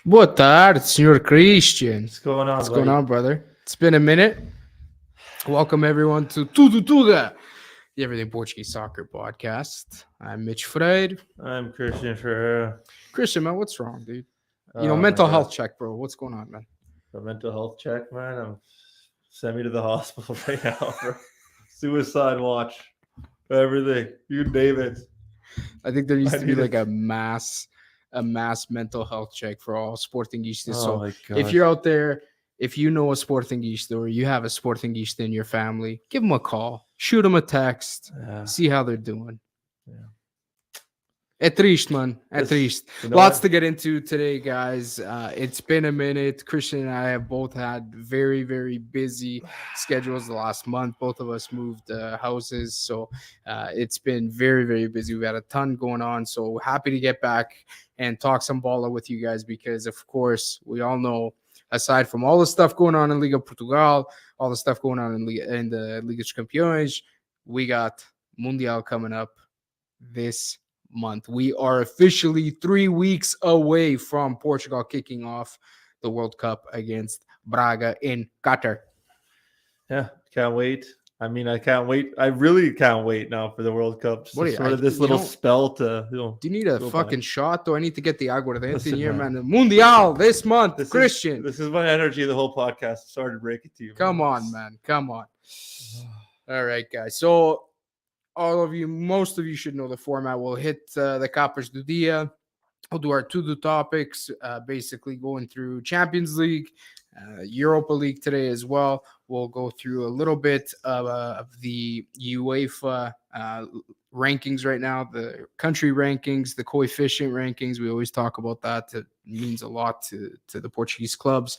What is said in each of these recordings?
Boa tarde, Senor Christian. What's going on, What's buddy? going on, brother? It's been a minute. Welcome, everyone, to Tudo, the Everything Portuguese Soccer podcast. I'm Mitch Freire. I'm Christian Ferreira. Christian, man, what's wrong, dude? Oh, mental my health God. check, bro. What's going on, man? For mental health check, man. Send me to the hospital right now for suicide watch. Everything. You name it. I think there needs I to be need like it. a mass mental health check for all Sportingistas. Oh, So my God. if you're out there, if you know a Sportingista or you have a Sportingista in your family, give them a call, shoot them a text, Yeah. see how they're doing. Yeah. É triste, man. É This- triste. you know Lots what? to get into today, guys. It's been a minute. Christian and I have both had very, very busy schedules the last month. Both of us moved houses. So it's been very, very busy. We've had a ton going on. So happy to get back and talk some bola with you guys because, of course, we all know, aside from all the stuff going on in Liga Portugal, all the stuff going on in the Liga dos Campeões, we got Mundial coming up this month. We are officially 3 weeks away from Portugal kicking off the World Cup against Braga in Qatar. Yeah. Can't wait. I mean, I can't wait. I really can't wait now for the World Cup. What do you- Sort of I- this you little know- spell to, Do you need a go fucking by. shot? Do I need to get the aguardiente Listen, in here, man. man? Mundial this month, This Christian. This is my energy the whole podcast. Sorry to break it to you. Come on, man. Come on. All right, guys. So most of you should know the format. We'll hit the Capas do Dia. We'll do our to-do topics, basically going through Champions League, Europa League today as well. We'll go through a little bit of the UEFA rankings right now, the country rankings, the coefficient rankings. We always talk about that. It means a lot to the Portuguese clubs.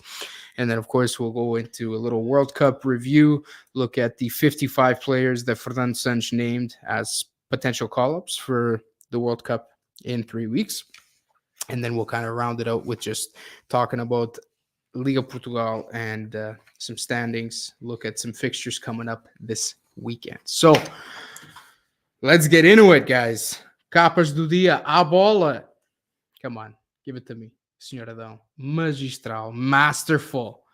And then, of course, we'll go into a little World Cup review, look at the 55 players that Fernando Santos named as potential call-ups for the World Cup in 3 weeks. And then we'll kind of round it out with just talking about Liga Portugal and some standings, look at some fixtures coming up this weekend. So let's get into it, guys. Capas do Dia, a bola. Come on, give it to me, Senhor Adão. Magistral, masterful.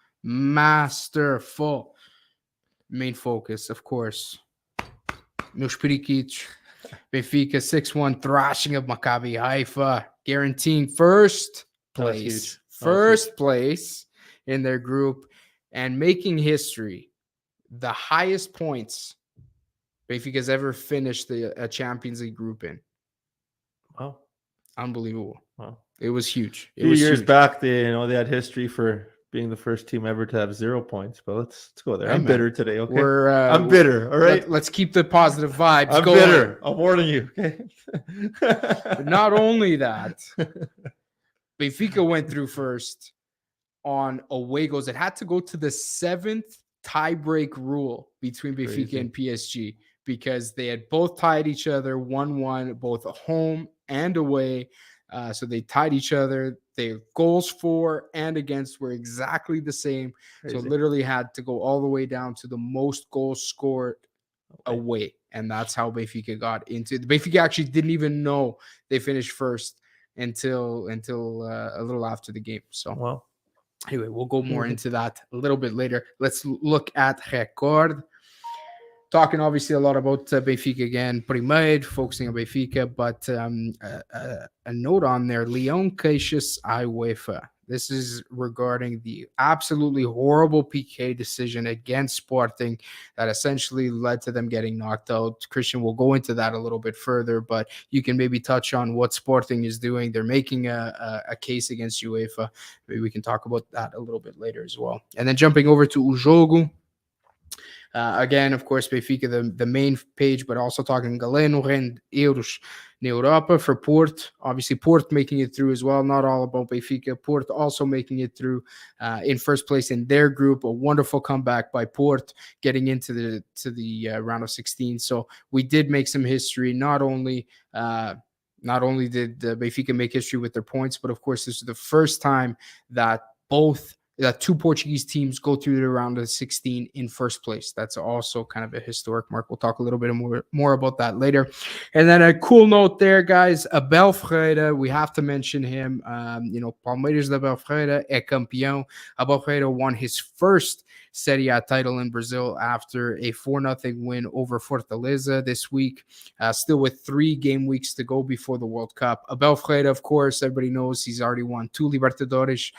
Main focus, of course. Meus periquitos. Benfica 6-1 thrashing of Maccabi Haifa, guaranteeing first That was place. huge. That was First place in their group and making history. The highest points Benfica's ever finished a Champions League group in. Wow. Unbelievable. Wow. It was huge. A few years back, they had history for being the first team ever to have 0 points. But let's go there. Hey, I'm man. bitter today. Okay, I'm I'm bitter. All right, Let's keep the positive vibes I'm going. bitter. I'm warning you. Okay. But not only that, Benfica went through first on away goals. It had to go to the seventh tiebreak rule between Benfica Crazy. and PSG because they had both tied each other 1-1, both home and away. So they tied each other. Their goals for and against were exactly the same. So it Crazy. literally had to go all the way down to the most goals scored away. And that's how Benfica got into it. Benfica actually didn't even know they finished first until a little after the game. So Well, anyway, we'll go more into that a little bit later. Let's look at Record. Talking obviously a lot about Benfica again, primeiro, focusing on Benfica, but a note on there, Leão queixas à UEFA. This is regarding the absolutely horrible PK decision against Sporting that essentially led to them getting knocked out. Christian will go into that a little bit further, but you can maybe touch on what Sporting is doing. They're making a case against UEFA. Maybe we can talk about that a little bit later as well. And then jumping over to O Jogo. Again, of course, Benfica, the main page, but also talking Galeno and Euros na Europa for Porto. Obviously, Porto making it through as well. Not all about Benfica. Porto also making it through in first place in their group. A wonderful comeback by Porto, getting into the round of 16. So we did make some history. Not only did Benfica make history with their points, but of course, this is the first time that both that 2 Portuguese teams go through the round of 16 in first place. That's also kind of a historic mark. We'll talk a little bit more about that later. And then a cool note there, guys. Abel Ferreira, we have to mention him. Palmeiras de Abel Ferreira é campeão. Abel Ferreira won his first Serie A title in Brazil after a 4-0 win over Fortaleza this week, still with 3 game weeks to go before the World Cup. Abel Ferreira, of course, everybody knows he's already won 2 Libertadores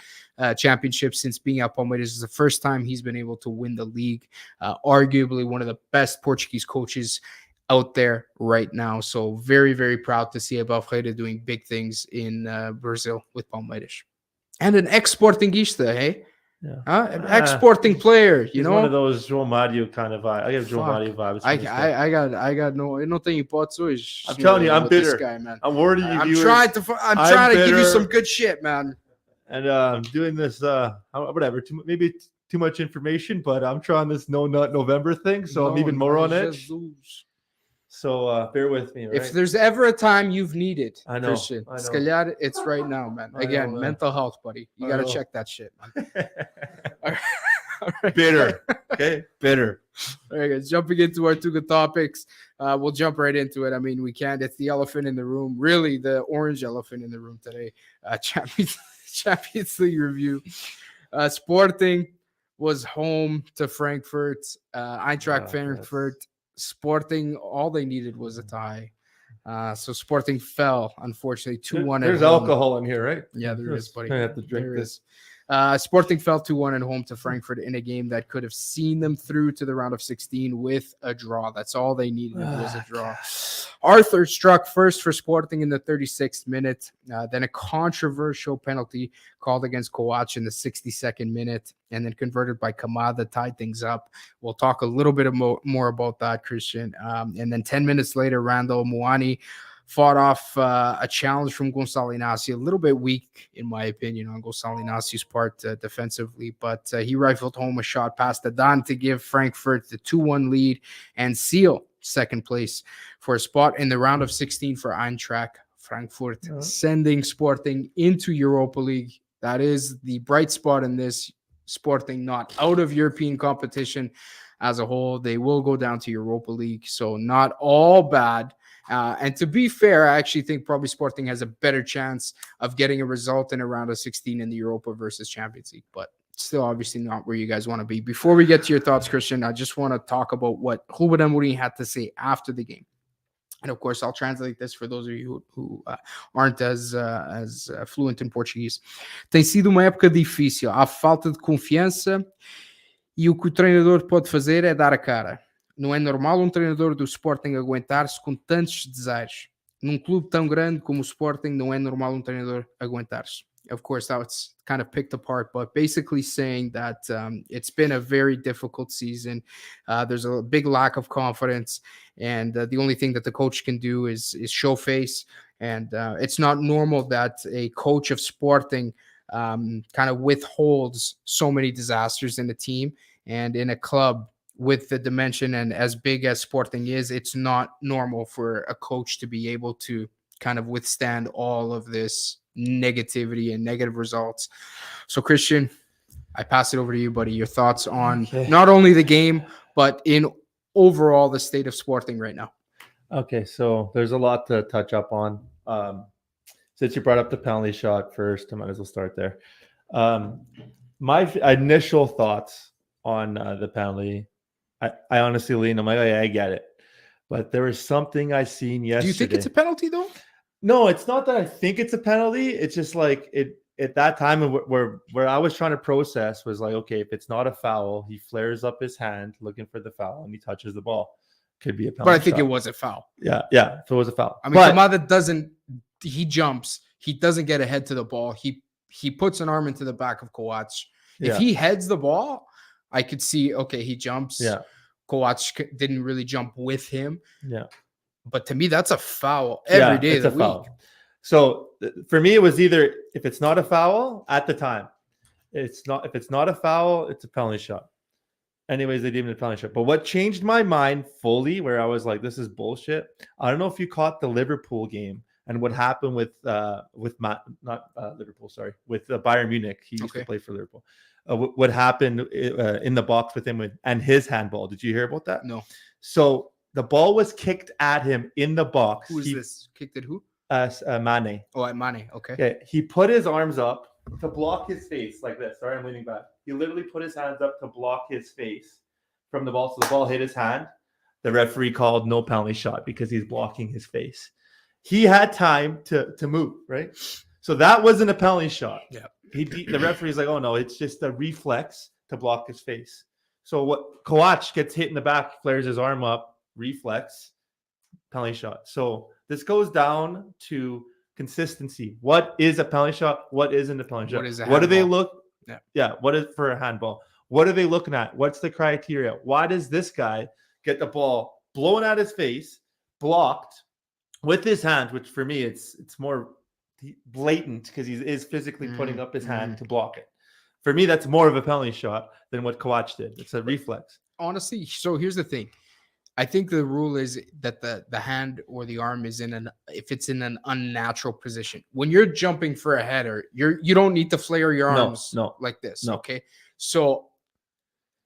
championships since being at Palmeiras. It's the first time he's been able to win the league. Arguably one of the best Portuguese coaches out there right now. So very, very proud to see Abel Ferreira doing big things in Brazil with Palmeiras. And an ex-Sportingista, hey? Yeah. Exporting player, He's one of those João Mario kind of vibe. I get João Mario vibes. I got no. Eu não tenho hipótese hoje. I'm telling you, I'm bitter. This guy, man. I'm worried you. I'm trying to give you some good shit, man. And doing this, whatever. Maybe too much information, but I'm trying this No Nut November thing, so I'm even more on edge. So bear with me. Right? If there's ever a time you've needed, I know, Christian, se calhar it's right now, man. Again, mental health, buddy. You got to check that shit, man. All right. Bitter. Okay, bitter. All right, guys. Jumping into our 2 good topics. We'll jump right into it. I mean, we can't. It's the elephant in the room. Really, the orange elephant in the room today. Champions League review. Sporting was home to Frankfurt. Eintracht Frankfurt. Sporting, all they needed was a tie. So Sporting fell, unfortunately, 2-1. There's alcohol in here, right? Yeah, there is, buddy. I have to drink this. Sporting fell 2-1 at home to Frankfurt in a game that could have seen them through to the round of 16 with a draw. That's all they needed was a draw. Arthur struck first for Sporting in the 36th minute. Then a controversial penalty called against Coates in the 62nd minute, and then converted by Kamada tied things up. We'll talk a little bit more about that, Christian. And then 10 minutes later, Randall Muani fought off a challenge from Gonçalo Inácio, a little bit weak, in my opinion, on Gonçalo Inácio's part defensively, but he rifled home a shot past Adan to give Frankfurt the 2-1 lead and seal second place for a spot in the round of 16 for Eintracht Frankfurt, sending Sporting into Europa League. That is the bright spot in this. Sporting not out of European competition as a whole. They will go down to Europa League, so not all bad. And to be fair, I actually think probably Sporting has a better chance of getting a result in a round of 16 in the Europa versus Champions League, but still obviously not where you guys want to be. Before we get to your thoughts, Christian, I just want to talk about what Ruben Amorim had to say after the game. And of course, I'll translate this for those of you who aren't as fluent in Portuguese. Tem sido uma época difícil. Há falta de confiança e o que o treinador pode fazer é dar a cara. Não é normal treinador do Sporting aguentar-se com tantos desejos. Num clube tão grande como o Sporting, não é normal treinador aguentar-se. Of course, that's kind of picked apart, but basically saying that it's been a very difficult season. There's a big lack of confidence, and the only thing that the coach can do is show face. And it's not normal that a coach of Sporting kind of withholds so many disasters in a team and in a club with the dimension and as big as Sporting is. It's not normal for a coach to be able to kind of withstand all of this negativity and negative results. So Christian, I pass it over to you, buddy. Your thoughts on not only the game, but in overall the state of Sporting right now. Okay, so there's a lot to touch up on. Since you brought up the penalty shot first, I might as well start there. My initial thoughts on the penalty, I honestly lean, I'm like, oh, yeah, I get it. But there was something I seen yesterday. Do you think it's a penalty though? No, it's not that I think it's a penalty. It's just like it at that time where I was trying to process was like, okay, if it's not a foul, he flares up his hand looking for the foul and he touches the ball. Could be a penalty. But I think it was a foul. Yeah, if it was a foul. I mean, Kamada doesn't, he jumps, he doesn't get a head to the ball. He puts an arm into the back of Coates. If he heads the ball, I could see, okay, he jumps. Yeah. Coates didn't really jump with him. Yeah. But to me, that's a foul every day of the week. Foul. So for me, it was either if it's not a foul at the time, if it's not a foul, it's a penalty shot. Anyways, they deemed it a penalty shot. But what changed my mind fully, where I was like, this is bullshit. I don't know if you caught the Liverpool game And what happened with Liverpool, sorry, with Bayern Munich. He used to play for Liverpool. What happened in the box with him and his handball? Did you hear about that? No. So the ball was kicked at him in the box. Who is this? Kicked at who? Mane. Oh, at Mane. Okay. Okay. He put his arms up to block his face like this. Sorry, I'm leaning back. He literally put his hands up to block his face from the ball. So the ball hit his hand. The referee called no penalty shot because he's blocking his face. He had time to move, right? So that wasn't a penalty shot. Yeah. The referee's like, oh no, it's just a reflex to block his face. So what Kovac gets hit in the back, flares his arm up, reflex, penalty shot. So this goes down to consistency. What is a penalty shot? What isn't a penalty shot? What do they look? Yeah. What is for a handball? What are they looking at? What's the criteria? Why does this guy get the ball blown at his face, blocked with his hand, which for me, it's more blatant because he is physically putting up his hand to block it. For me, that's more of a penalty shot than what Kovac did. It's a reflex. Honestly, so here's the thing. I think the rule is that the hand or the arm is if it's in an unnatural position. When you're jumping for a header, you don't need to flare your arms like this. No. Okay. So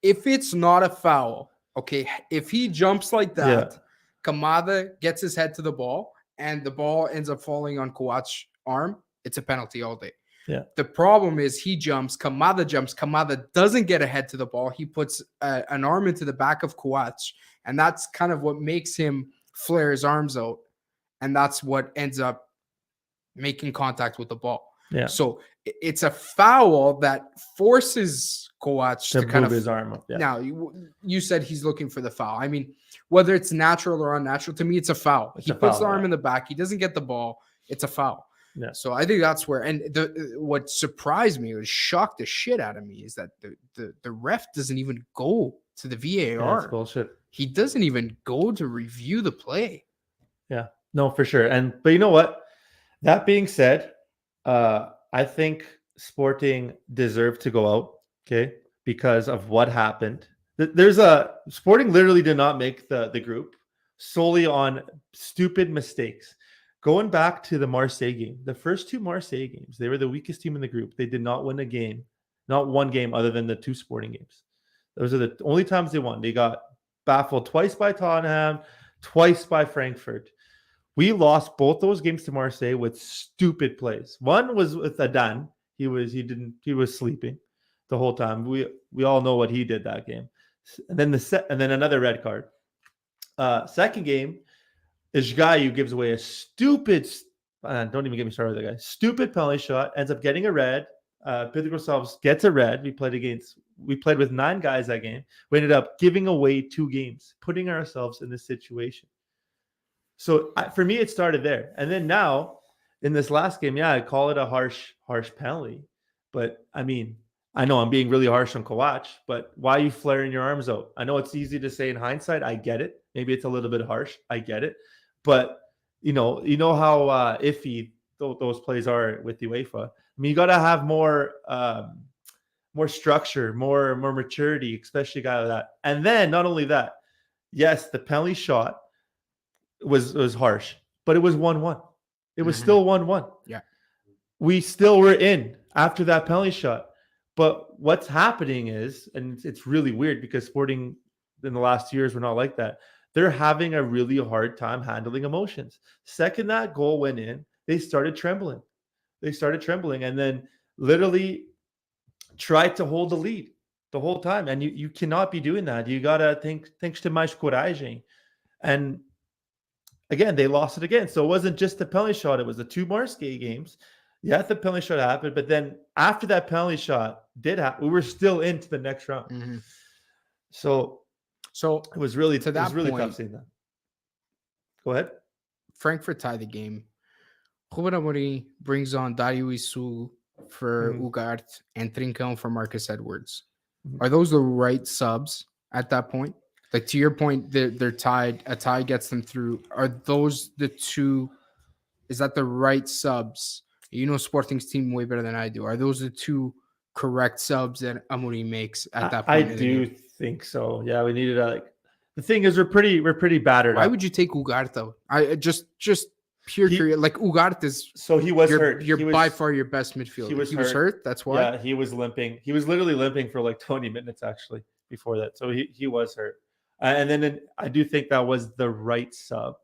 if it's not a foul, okay, if he jumps like that, Kamada gets his head to the ball and the ball ends up falling on Kovac's arm, it's a penalty all day. Yeah. The problem is he jumps, Kamada doesn't get a head to the ball. He puts an arm into the back of Kovac, and that's kind of what makes him flare his arms out. And that's what ends up making contact with the ball. Yeah. So it's a foul that forces Kovac to kind of move his arm up. Yeah. Now, you said he's looking for the foul. I mean, whether it's natural or unnatural, to me, it's a foul. He puts the arm in the back. He doesn't get the ball. It's a foul. Yeah. So I think that's where, and what surprised me, was shocked the shit out of me, is that the ref doesn't even go to the VAR. Yeah, that's bullshit. He doesn't even go to review the play. Yeah, no, for sure. But you know what? That being said, I think Sporting deserved to go out, okay, because of what happened. Sporting literally did not make the group solely on stupid mistakes. Going back to the Marseille game, the first two Marseille games, they were the weakest team in the group. They did not win a game, not one game other than the two Sporting games. Those are the only times they won. They got baffled twice by Tottenham, twice by Frankfurt. We lost both those games to Marseille with stupid plays. One was with Adan. He was sleeping the whole time. We all know what he did that game. And then another red card. Second game, Ishgayu gives away a stupid, don't even get me started with that guy. Stupid penalty shot, ends up getting a red. Pedro Gonçalves gets a red. We played with 9 guys that game. We ended up giving away 2 games, putting ourselves in this situation. So for me, it started there. And then now in this last game, I call it a harsh penalty. But I mean, I know I'm being really harsh on Kovac, but why are you flaring your arms out? I know it's easy to say in hindsight. I get it. Maybe it's a little bit harsh. I get it. But you know how iffy those plays are with the UEFA. I mean, you got to have more structure, more maturity, especially a guy like that. And then not only that, yes, the penalty shot was harsh, but it was 1-1. It was still 1-1. Yeah, we still were in after that penalty shot. But what's happening is, and it's really weird because Sporting in the last years were not like that. They're having a really hard time handling emotions. Second that goal went in, they started trembling. And then literally tried to hold the lead the whole time. And you cannot be doing that. You got to think to mais coragem. And again, they lost it again. So it wasn't just the penalty shot. It was the 2 Marseille games. Yeah, the penalty shot happened. But then after that penalty shot did happen, we were still into the next round. Mm-hmm. So it was really tough seeing that. Go ahead. Frankfurt tied the game. Ruben Amorim brings on Dario Isu for Ugarte and Trincão for Marcus Edwards. Are those the right subs at that point? Like, to your point, they're tied. A tie gets them through. Are those the two? Is that the right subs? You know Sporting's team way better than I do. Are those the two correct subs that Amorim makes at that point? I do think so. Yeah, we needed the thing is we're pretty battered. Why would you take Ugarte out? I just pure career. Like Ugarte is. So he was hurt. You're by far your best midfielder. He was hurt. That's why. Yeah, he was limping. He was literally limping for like 20 minutes actually before that. So he was hurt. And then I do think that was the right sub,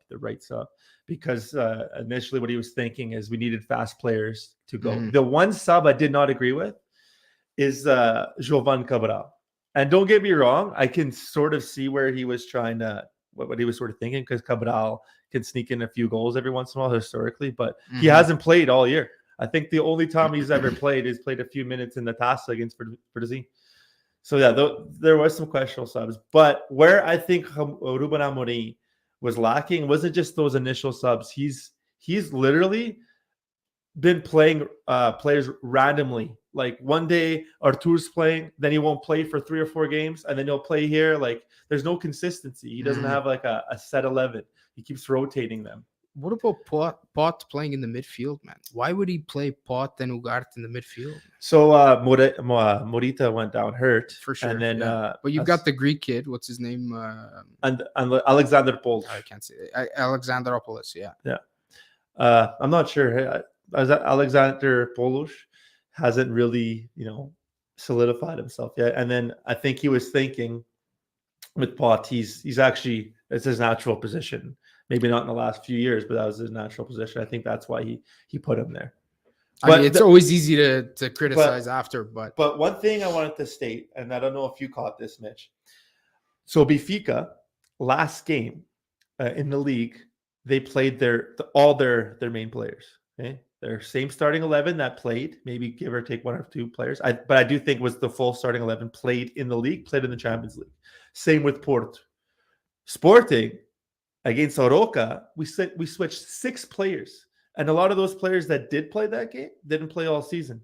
because initially what he was thinking is we needed fast players to go. The one sub I did not agree with is Jovan Cabral. And don't get me wrong, I can sort of see where he was trying to, what he was sort of thinking, because Cabral can sneak in a few goals every once in a while historically, but he hasn't played all year. I think the only time he's ever played is played a few minutes in the Taça against Portuguese. So yeah, there was some questionable subs, but where I think Ruben Amorim was lacking wasn't just those initial subs. He's literally been playing players randomly. Like one day Artur's playing, then he won't play for 3 or 4 games, and then he'll play here. Like there's no consistency. He doesn't have like a set 11. He keeps rotating them. What about Pot playing in the midfield, man? Why would he play Pot and Ugarte in the midfield? So Morita went down hurt For sure. And then but you've got the Greek kid. What's his name? And Alexander Pols. I can't say it. Alexandropoulos. Yeah. I'm not sure. Alexander Polos hasn't really, solidified himself yet. And then I think he was thinking with Pot, he's actually, it's his natural position. Maybe not in the last few years, but that was his natural position. I think that's why he put him there. I mean, it's always easy to criticize after, but one thing I wanted to state, and I don't know if you caught this, Mitch. So Benfica, last game in the league, they played all their main players. Okay, their same starting 11 that played, maybe give or take 1 or 2 players. But I do think was the full starting 11 played in the league, played in the Champions League. Same with Porto. Sporting against Oroca, we switched 6 players, and a lot of those players that did play that game didn't play all season.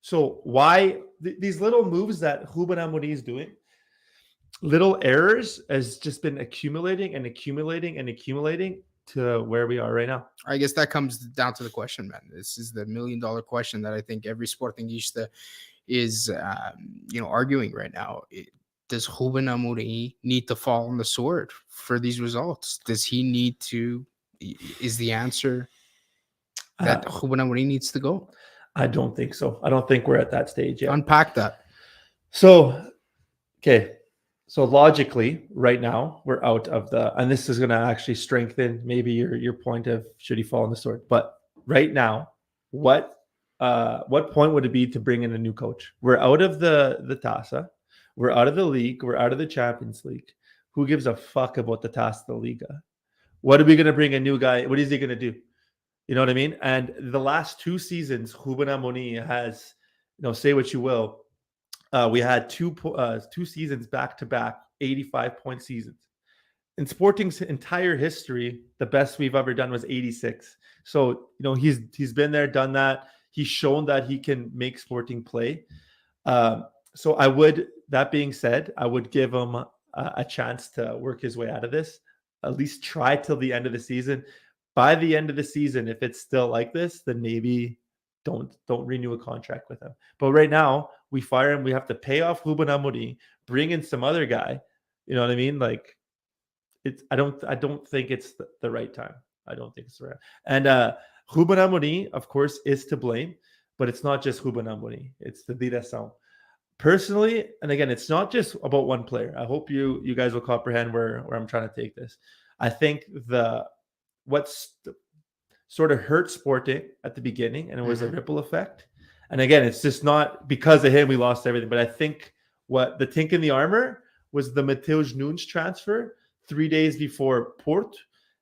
So why these little moves that Ruben Amorim is doing, little errors, has just been accumulating to where we are right now. I guess that comes down to the question, man. This is the $1 million question that I think every Sportingista is, arguing right now. Does Ruben Amorim need to fall on the sword for these results? Does he need to? Is the answer that Ruben Amorim needs to go? I don't think so. I don't think we're at that stage yet. Unpack that. So, okay. So logically, right now we're out of and this is going to actually strengthen maybe your point of should he fall on the sword. But right now, what point would it be to bring in a new coach? We're out of the Taça. We're out of the league. We're out of the Champions League. Who gives a fuck about the Taça de Liga? What are we going to bring a new guy? What is he going to do? You know what I mean? And the last 2 seasons, Ruben Amorim has, say what you will, we had 2 seasons back-to-back 85-point seasons. In Sporting's entire history, the best we've ever done was 86. So, he's been there, done that. He's shown that he can make Sporting play. So that being said, I would give him a chance to work his way out of this. At least try till the end of the season. By the end of the season, if it's still like this, then maybe don't renew a contract with him. But right now, we fire him. We have to pay off Ruben Amorim, bring in some other guy. You know what I mean? Like, I don't think it's the right time. I don't think it's the right. And Ruben Amorim, of course, is to blame, but it's not just Ruben Amorim. It's the direção. Personally, and again, it's not just about one player. I hope you guys will comprehend where I'm trying to take this. I think what's sort of hurt Sporting at the beginning, and it was a ripple effect. And again, it's just not because of him we lost everything. But I think what the tink in the armor was the Mateus Nunes transfer 3 days before Porto,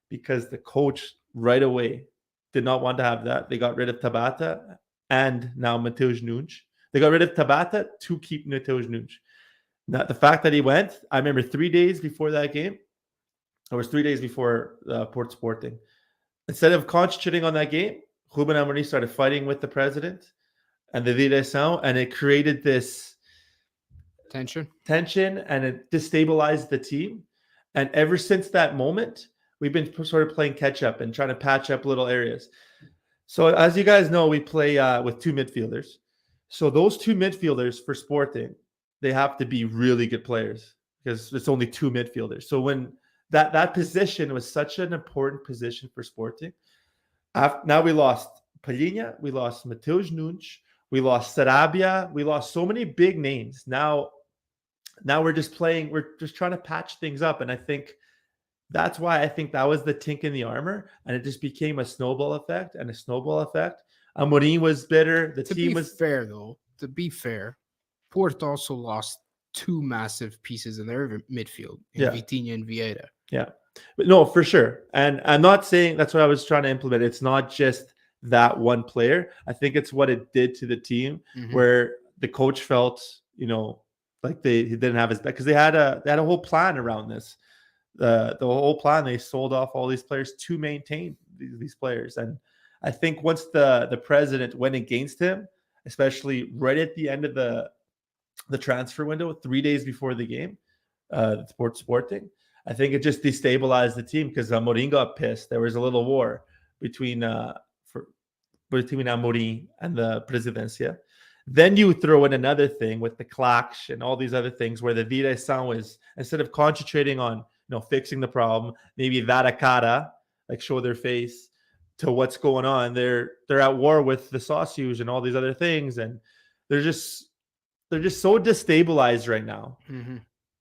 because the coach right away did not want to have that. They got rid of Tabata and now Mateus Nunes. They got rid of Tabata to keep Mateus Nunes. Now, the fact that he went, I remember 3 days before that game, it was 3 days before Porto Sporting. Instead of concentrating on that game, Ruben Amorim started fighting with the president and the direção, and it created this tension, and it destabilized the team. And ever since that moment, we've been sort of playing catch up and trying to patch up little areas. So as you guys know, we play with 2 midfielders. So those 2 midfielders for Sporting, they have to be really good players because it's only 2 midfielders. So when that position was such an important position for Sporting, Now we lost Palhinha, we lost Mateus Nunes, we lost Sarabia, we lost so many big names. Now we're just trying to patch things up. And I think that's why I think that was the tink in the armor. And it just became a snowball effect and a snowball effect. Amorim was bitter. The team was fair, though. To be fair, Porto also lost two massive pieces in their midfield, in Vitinha and Vieira. Yeah. But no, for sure. And I'm not saying that's what I was trying to implement. It's not just that one player. I think it's what it did to the team where the coach felt, like he didn't have his back because they had a whole plan around this. The whole plan, they sold off all these players to maintain these players. And I think once the president went against him, especially right at the end of the transfer window, 3 days before the game, Sporting, I think it just destabilized the team because Amorim got pissed. There was a little war between Amorim and the Presidencia. Then you throw in another thing with the clash and all these other things where the direção was, instead of concentrating on fixing the problem, maybe dar a cara, like show their face to what's going on. They're at war with the sócios and all these other things, and they're just so destabilized right now.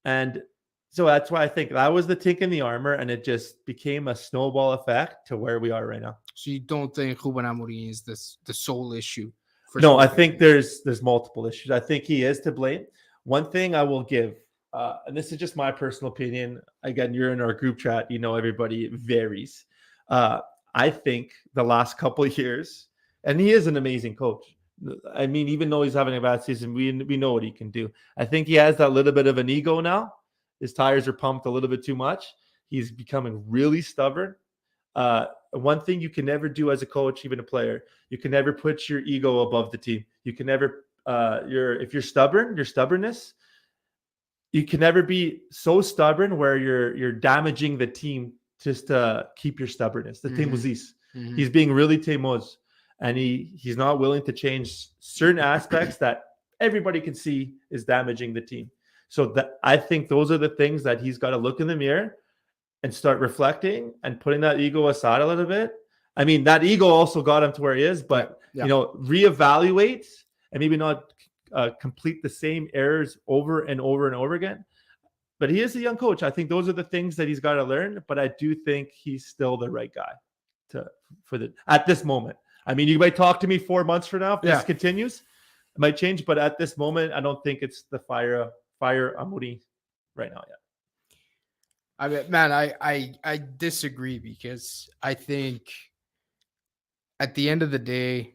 And so that's why I think that was the tink in the armor, and it just became a snowball effect to where we are right now. So you don't think Ruben Amorim is the sole issue? No, I think there's multiple issues. I think he is to blame. One thing I will give, and this is just my personal opinion. Again, you're in our group chat. Everybody varies. I think the last couple of years, and he is an amazing coach. I mean, even though he's having a bad season, we know what he can do. I think he has that little bit of an ego now. His tires are pumped a little bit too much. He's becoming really stubborn. One thing you can never do as a coach, even a player, you can never put your ego above the team. You can never, if you're stubborn, your stubbornness, you can never be so stubborn where you're damaging the team just to keep your stubbornness. The teimosis. He's being really teimoso, and he's not willing to change certain aspects that everybody can see is damaging the team. So I think those are the things that he's got to look in the mirror and start reflecting and putting that ego aside a little bit. I mean, that ego also got him to where he is, but reevaluate and maybe not complete the same errors over and over and over again. But he is a young coach. I think those are the things that he's got to learn. But I do think he's still the right guy at this moment. I mean, you might talk to me 4 months from now if this continues. It might change, but at this moment, I don't think it's the fire Amorim right now yet. I mean, man, I disagree because I think at the end of the day,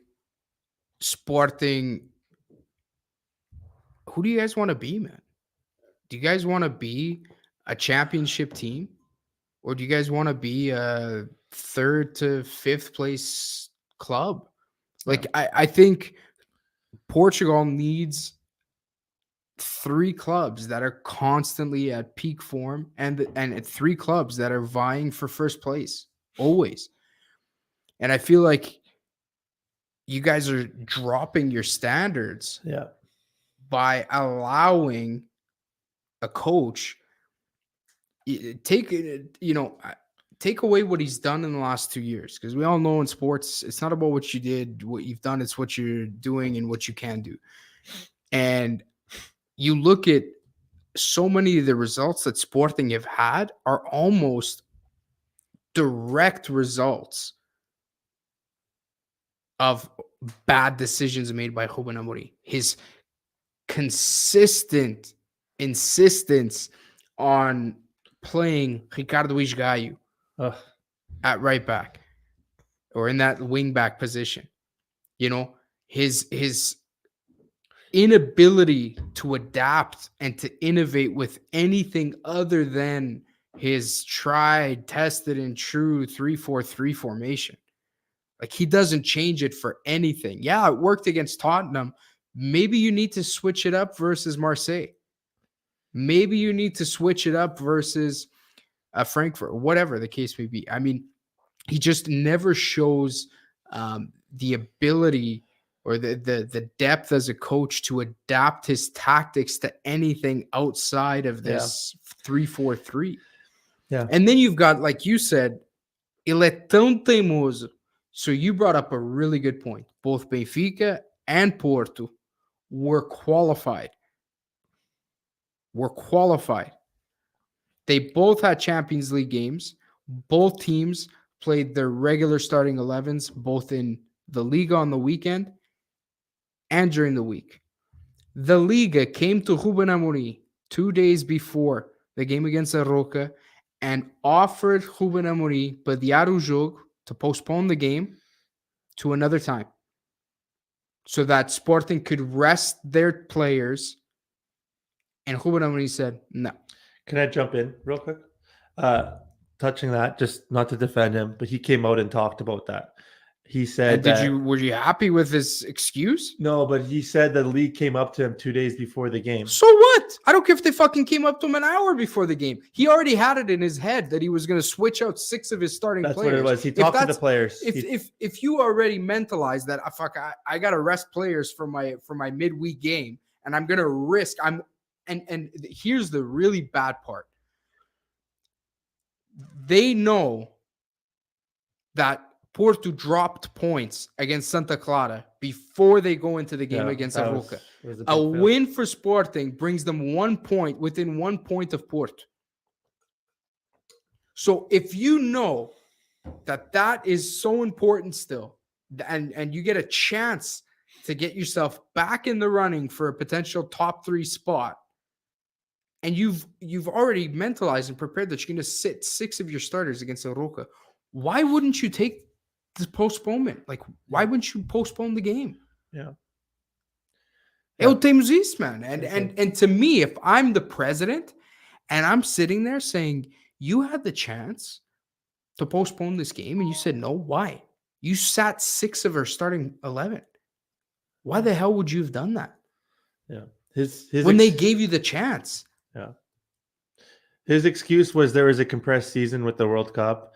Sporting, who do you guys want to be, man? Do you guys want to be a championship team, or do you guys want to be a 3rd to 5th place club? Like, I think Portugal needs 3 clubs that are constantly at peak form and 3 clubs that are vying for first place always. And I feel like you guys are dropping your standards by allowing a coach take away what he's done in the last 2 years, because we all know in sports it's not about what you did, what you've done, it's what you're doing and what you can do. And you look at so many of the results that Sporting have had are almost direct results of bad decisions made by Ruben Amorim. His consistent insistence on playing Ricardo Isgaio at right back or in that wing back position. His inability to adapt and to innovate with anything other than his tried, tested, and true 3-4-3 formation. Like, he doesn't change it for anything. Yeah, it worked against Tottenham. Maybe you need to switch it up versus Marseille. Maybe you need to switch it up versus Frankfurt, whatever the case may be. I mean, he just never shows the ability or the depth as a coach to adapt his tactics to anything outside of this 3-4-3. Yeah. And then you've got, like you said, ele é tão teimoso. So you brought up a really good point. Both Benfica and Porto were qualified. They both had Champions League games. Both teams played their regular starting 11s, both in the Liga on the weekend and during the week. The Liga came to Ruben Amorim 2 days before the game against Aroca and offered Ruben Amorim adiar o jogo, to postpone the game to another time so that Sporting could rest their players. And Ruben Amorim said no. Can I jump in real quick? Touching that, just not to defend him, but he came out and talked about that. He said, were you happy with his excuse? No, but he said the league came up to him 2 days before the game. So what? I don't care if they fucking came up to him an hour before the game. He already had it in his head that he was going to switch out 6 of his starting players. That's what it was. He talked to the players. If you already mentalized that, I got to rest players for my midweek game, and I'm going to risk. And here's the really bad part. They know that Porto dropped points against Santa Clara before they go into the game against Aroca. A win for Sporting brings them 1 point, within 1 point of Porto. So if you know that is so important still, and you get a chance to get yourself back in the running for a potential top 3 spot, and you've already mentalized and prepared that you're going to sit 6 of your starters against Aroca, why wouldn't you take this postponement? Like, why wouldn't you postpone the game? Yeah. Eu temos isso, man. And to me, if I'm the president and I'm sitting there saying, you had the chance to postpone this game and you said no, why? You sat 6 of our starting 11. Why the hell would you have done that? Yeah. When they gave you the chance. Yeah. His excuse was there was a compressed season with the World Cup.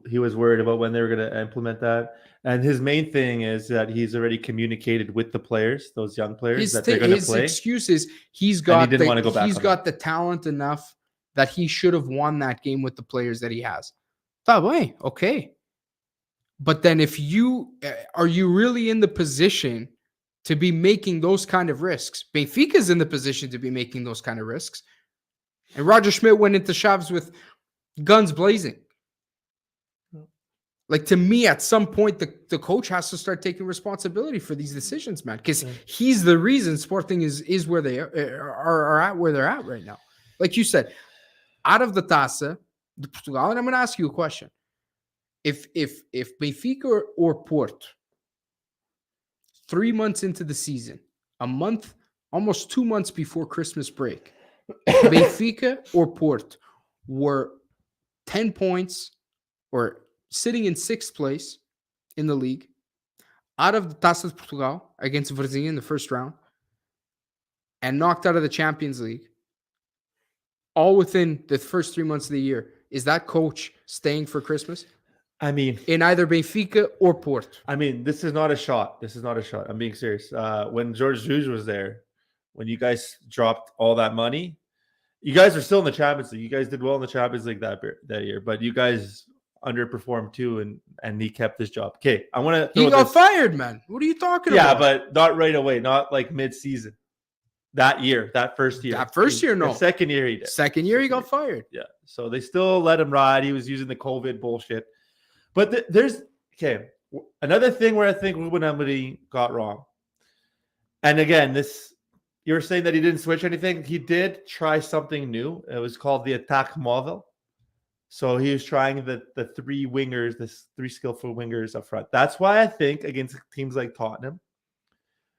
He was worried about when they were going to implement that. And his main thing is that he's already communicated with the players, those young players, that they're going to play. His excuse is he's got the talent enough that he should have won that game with the players that he has. That way, okay. But then are you really in the position to be making those kind of risks? Benfica's in the position to be making those kind of risks. And Roger Schmidt went into Chaves with guns blazing. Like, to me, at some point, the coach has to start taking responsibility for these decisions, man, because he's the reason Sporting is where they are at where they're at right now. Like you said, out of the Taça de Portugal, and I'm going to ask you a question. If Benfica or Porto, 3 months into the season, a month, almost 2 months before Christmas break, Benfica or Porto were 10 points or sitting in 6th place in the league, out of the Taça de Portugal against Varzinha in the first round, and knocked out of the Champions League, all within the first 3 months of the year, is that coach staying for Christmas? I mean, in either Benfica or Porto. I mean, this is not a shot. I'm being serious. When George Jesus was there, when you guys dropped all that money, you guys are still in the Champions League. You guys did well in the Champions League that year, but you guys underperformed too, and he kept his job. Okay, I want to. He got fired, man. What are you talking about? Yeah, but not right away. Not like mid-season. That year, that first year. No. The second year he did. Second year he got fired. Yeah. So they still let him ride. He was using the COVID bullshit. But there's another thing where I think Ruben Amorim got wrong. And again, you were saying that he didn't switch anything. He did try something new. It was called the attack model. So he was trying the 3 wingers, the 3 skillful wingers up front. That's why I think against teams like Tottenham,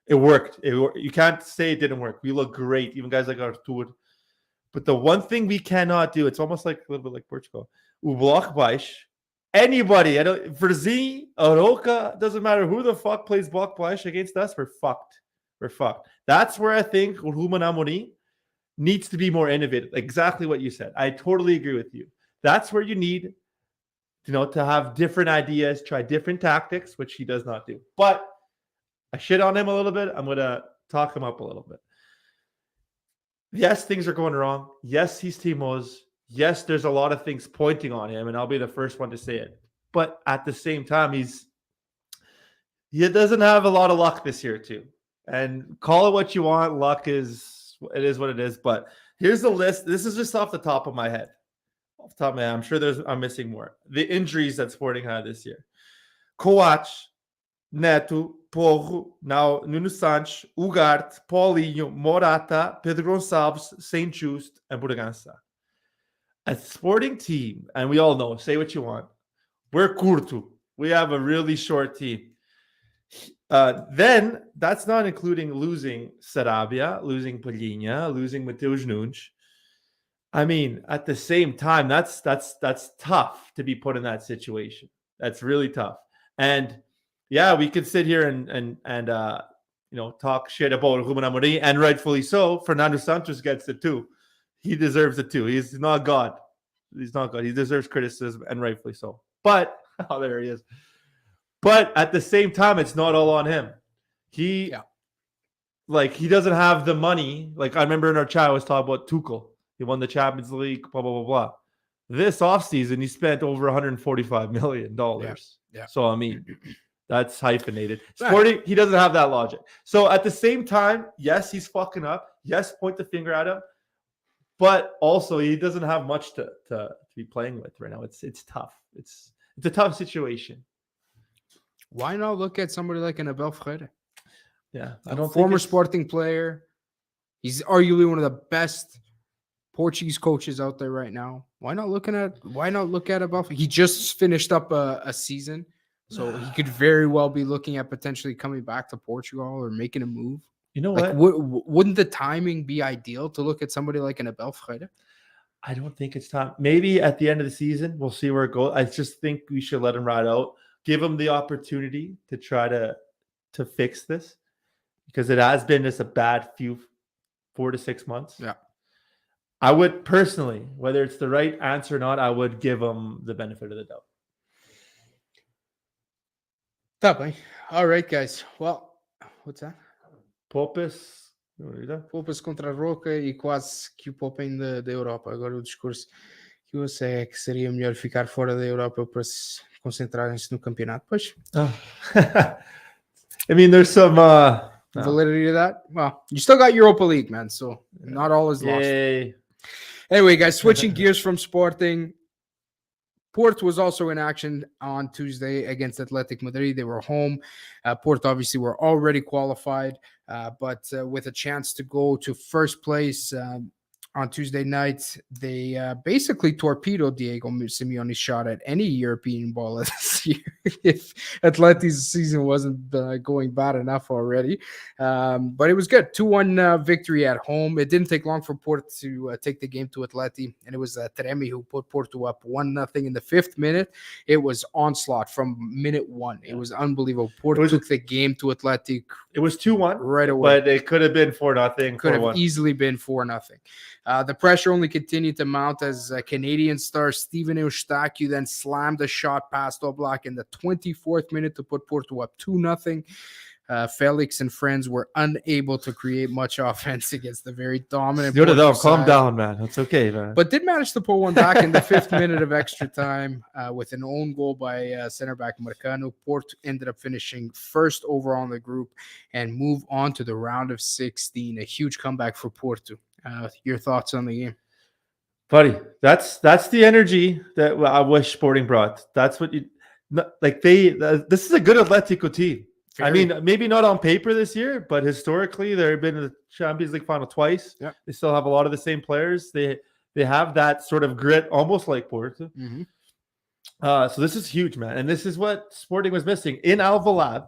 it worked. You can't say it didn't work. We look great, even guys like Artur. But the one thing we cannot do, it's almost like a little bit like Portugal. O bloco baixo. Anybody, Varzinha, Aroca, doesn't matter who the fuck plays block baixo against us, we're fucked. We're fucked. That's where I think Ruben Amorim needs to be more innovative. Exactly what you said. I totally agree with you. That's where you need, to have different ideas, try different tactics, which he does not do. But I shit on him a little bit. I'm going to talk him up a little bit. Yes, things are going wrong. Yes, he's teimoso. Yes, there's a lot of things pointing on him, and I'll be the first one to say it. But at the same time, he's he doesn't have a lot of luck this year too. And call it what you want. Luck is what it is. But here's the list. This is just off the top of my head. Off the top of my head. I'm sure I'm missing more. The injuries that Sporting had this year. Coates, Neto, Porro, now Nuno Santos, Ugarte, Paulinho, Morata, Pedro Gonçalves, Saint Just, and Bragança. A Sporting team, and we all know, say what you want, we're curto. We have a really short team. Then that's not including losing Sarabia, losing Palhinha, losing Mateus Nunes. I mean, at the same time, that's tough to be put in that situation. That's really tough. And yeah, we could sit here and talk shit about Ruben Amorim, and rightfully so. Fernando Santos gets it too. He deserves it too. He's not God. He's not God. He deserves criticism, and rightfully so. But there he is. But at the same time, it's not all on him. He doesn't have the money. Like I remember in our chat, I was talking about Tuchel. He won the Champions League, blah, blah, blah, blah. This offseason, he spent over $145 million. Yeah. So, I mean, that's hyphenated. Sporting, he doesn't have that logic. So, at the same time, yes, he's fucking up. Yes, point the finger at him. But also, he doesn't have much to be playing with right now. It's tough. It's a tough situation. Why not look at somebody like an Abel Ferreira? Yeah, former Sporting player. He's arguably one of the best Portuguese coaches out there right now. Why not look at Abel? He just finished up a season, so he could very well be looking at potentially coming back to Portugal or making a move. You know what? Wouldn't the timing be ideal to look at somebody like an Abel Ferreira? I don't think it's time. Maybe at the end of the season, we'll see where it goes. I just think we should let him ride out. Give him the opportunity to try to fix this, because it has been just a bad 4 to 6 months. Yeah. I would personally, whether it's the right answer or not, I would give him the benefit of the doubt. Tá. All right, guys. Well, what's that? Popes contra a Roca e quase que o poupem da Europa. Agora o discurso que eu sei é que seria melhor ficar fora da Europa para se concentrarem-se no campeonato. Pois. I mean, there's some validity to that. Well, you still got Europa League, man, so not all is lost. Yay. Anyway, guys, switching gears from Sporting, Porto was also in action on Tuesday against Athletic Madrid. They were home. Porto obviously were already qualified, but with a chance to go to first place on Tuesday night, they basically torpedoed Diego Simeone's shot at any European ball this year if Atleti's season wasn't going bad enough already. But it was good. 2-1 victory at home. It didn't take long for Porto to take the game to Atleti, and it was Tremi who put Porto up 1-0 in the 5th minute. It was onslaught from minute 1. It was unbelievable. Porto took the game to Atleti. It was 2-1 right away. But it could have been 4-0. Could have easily been 4-0. The pressure only continued to mount as Canadian star Steven Eustáquio then slammed a shot past Oblak in the 24th minute to put Porto up 2-0. Felix and friends were unable to create much offense against the very dominant Porto side. Calm down, man. It's okay, man. But did manage to pull one back in the 5th minute of extra time with an own goal by center back Marcano. Porto ended up finishing first overall in the group and move on to the round of 16. A huge comeback for Porto. Your thoughts on the game? Buddy, that's the energy that I wish Sporting brought. That's what you like. This is a good Atletico team. Very. I mean, maybe not on paper this year, but historically they've been in the Champions League final twice. Yeah. They still have a lot of the same players. They have that sort of grit, almost like Porto. Mm-hmm. So this is huge, man, and this is what Sporting was missing in Alvalade.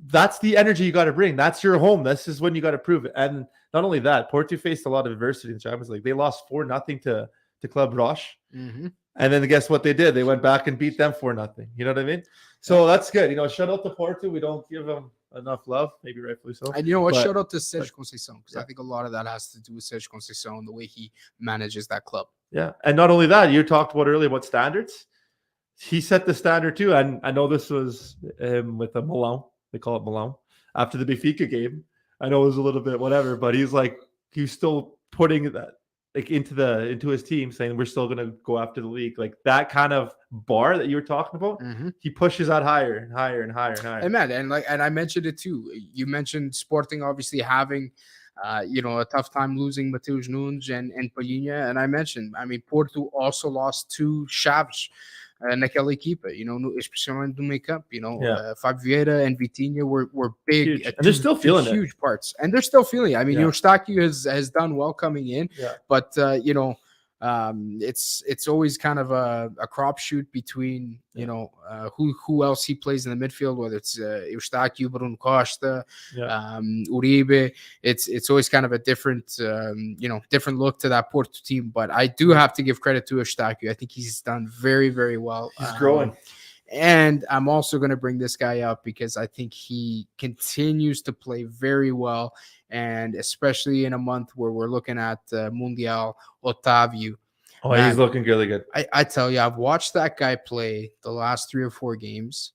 That's the energy you got to bring. That's your home. This is when you got to prove it. And not only that, Porto faced a lot of adversity in the Champions League. They lost 4-0 to Club Roche. Mm-hmm. And then guess what they did? They went back and beat them 4-0. You know what I mean? So that's good. Shout out to Porto. We don't give them enough love, maybe rightfully so. And you know what? Shout out to Sérgio Conceição, because I think a lot of that has to do with Sérgio Conceição and the way he manages that club. Yeah. And not only that, you talked about earlier about standards. He set the standard too. And I know this was with a Milan. They call it Milan. After the Benfica game. I know it was a little bit whatever, but he's still putting like into his team, saying we're still going to go after the league. Like that kind of bar that you were talking about, he pushes that higher and higher and higher and higher. And man, and I mentioned it too. You mentioned Sporting obviously having, a tough time losing Mateus Nunes and Palhinha, and I mentioned, I mean, Porto also lost 2 chaves naquela equipa, especially no make-up, Fábio Vieira and Vitinha were big, huge. And they're still feeling huge parts, and they're still feeling it. I mean, Eustáquio has done well coming in, but it's always kind of a crapshoot between who else he plays in the midfield, whether it's Eustáquio, Bruno Costa, Uribe. It's always kind of a different different look to that Porto team. But I do have to give credit to Eustáquio. I think he's done very, very well. He's growing. And I'm also going to bring this guy up because I think he continues to play very well. And especially in a month where we're looking at Mundial, Otávio. Oh, man, he's looking really good. I tell you, I've watched that guy play the last 3 or 4 games.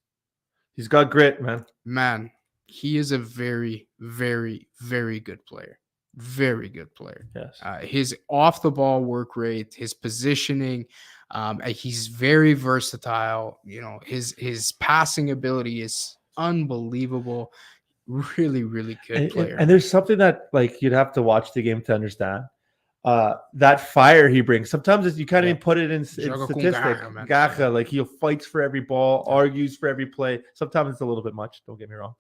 He's got grit, man. Man, he is a very, very, very good player. Very good player. Yes. His off-the-ball work rate, his positioning, he's very versatile. His passing ability is unbelievable. Really, really good player. And there's something that like you'd have to watch the game to understand. That fire he brings. Sometimes you can't even put it in statistics. Gaga, like he fights for every ball, argues for every play. Sometimes it's a little bit much. Don't get me wrong.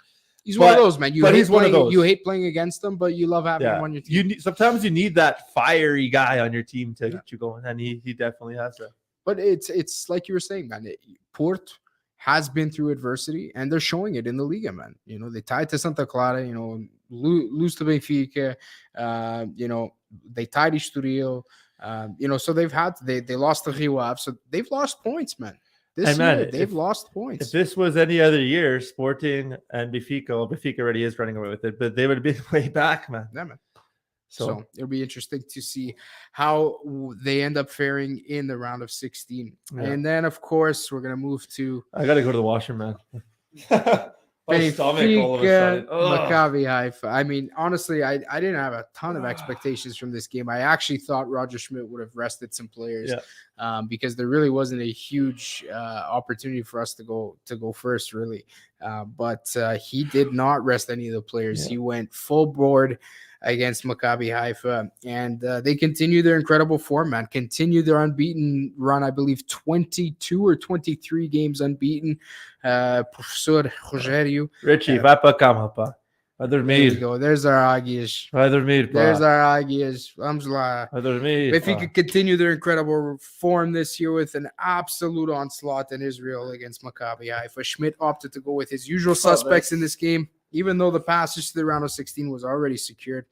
He's one of those, man. He's one of those. You hate playing against him, but you love having him on your team. Sometimes you need that fiery guy on your team to get you going, and he definitely has that. But it's like you were saying, man. Porto has been through adversity, and they're showing it in the Liga, man. They tied to Santa Clara, lose to Benfica, they tied Estoril, so they lost to Rio Ave, so they've lost points, man. This year, they've lost points. If this was any other year, Sporting and Benfica already is running away with it, but they would be way back, man. Yeah, man. So it'll be interesting to see how they end up faring in the round of 16. Yeah. And then, of course, we're going to move to... I got to go to the washroom, man. Benfica, Maccabi Haifa. I mean, honestly, I didn't have a ton of expectations from this game. I actually thought Roger Schmidt would have rested some players because there really wasn't a huge opportunity for us to go first, really. But he did not rest any of the players. Yeah. He went full board against Maccabi Haifa, and they continue their incredible form, man. Continue their unbeaten run. I believe 22 or 23 games unbeaten. Professor Rogério. Richie, vai para cá, rapaz. Vai dormir. There you go. There's our Águias. Vai dormir, pá. There's our Águias. Vamos lá. Vai dormir. If he could continue their incredible form this year with an absolute onslaught in Israel against Maccabi Haifa, Schmidt opted to go with his usual suspects in this game. Even though the passage to the round of 16 was already secured.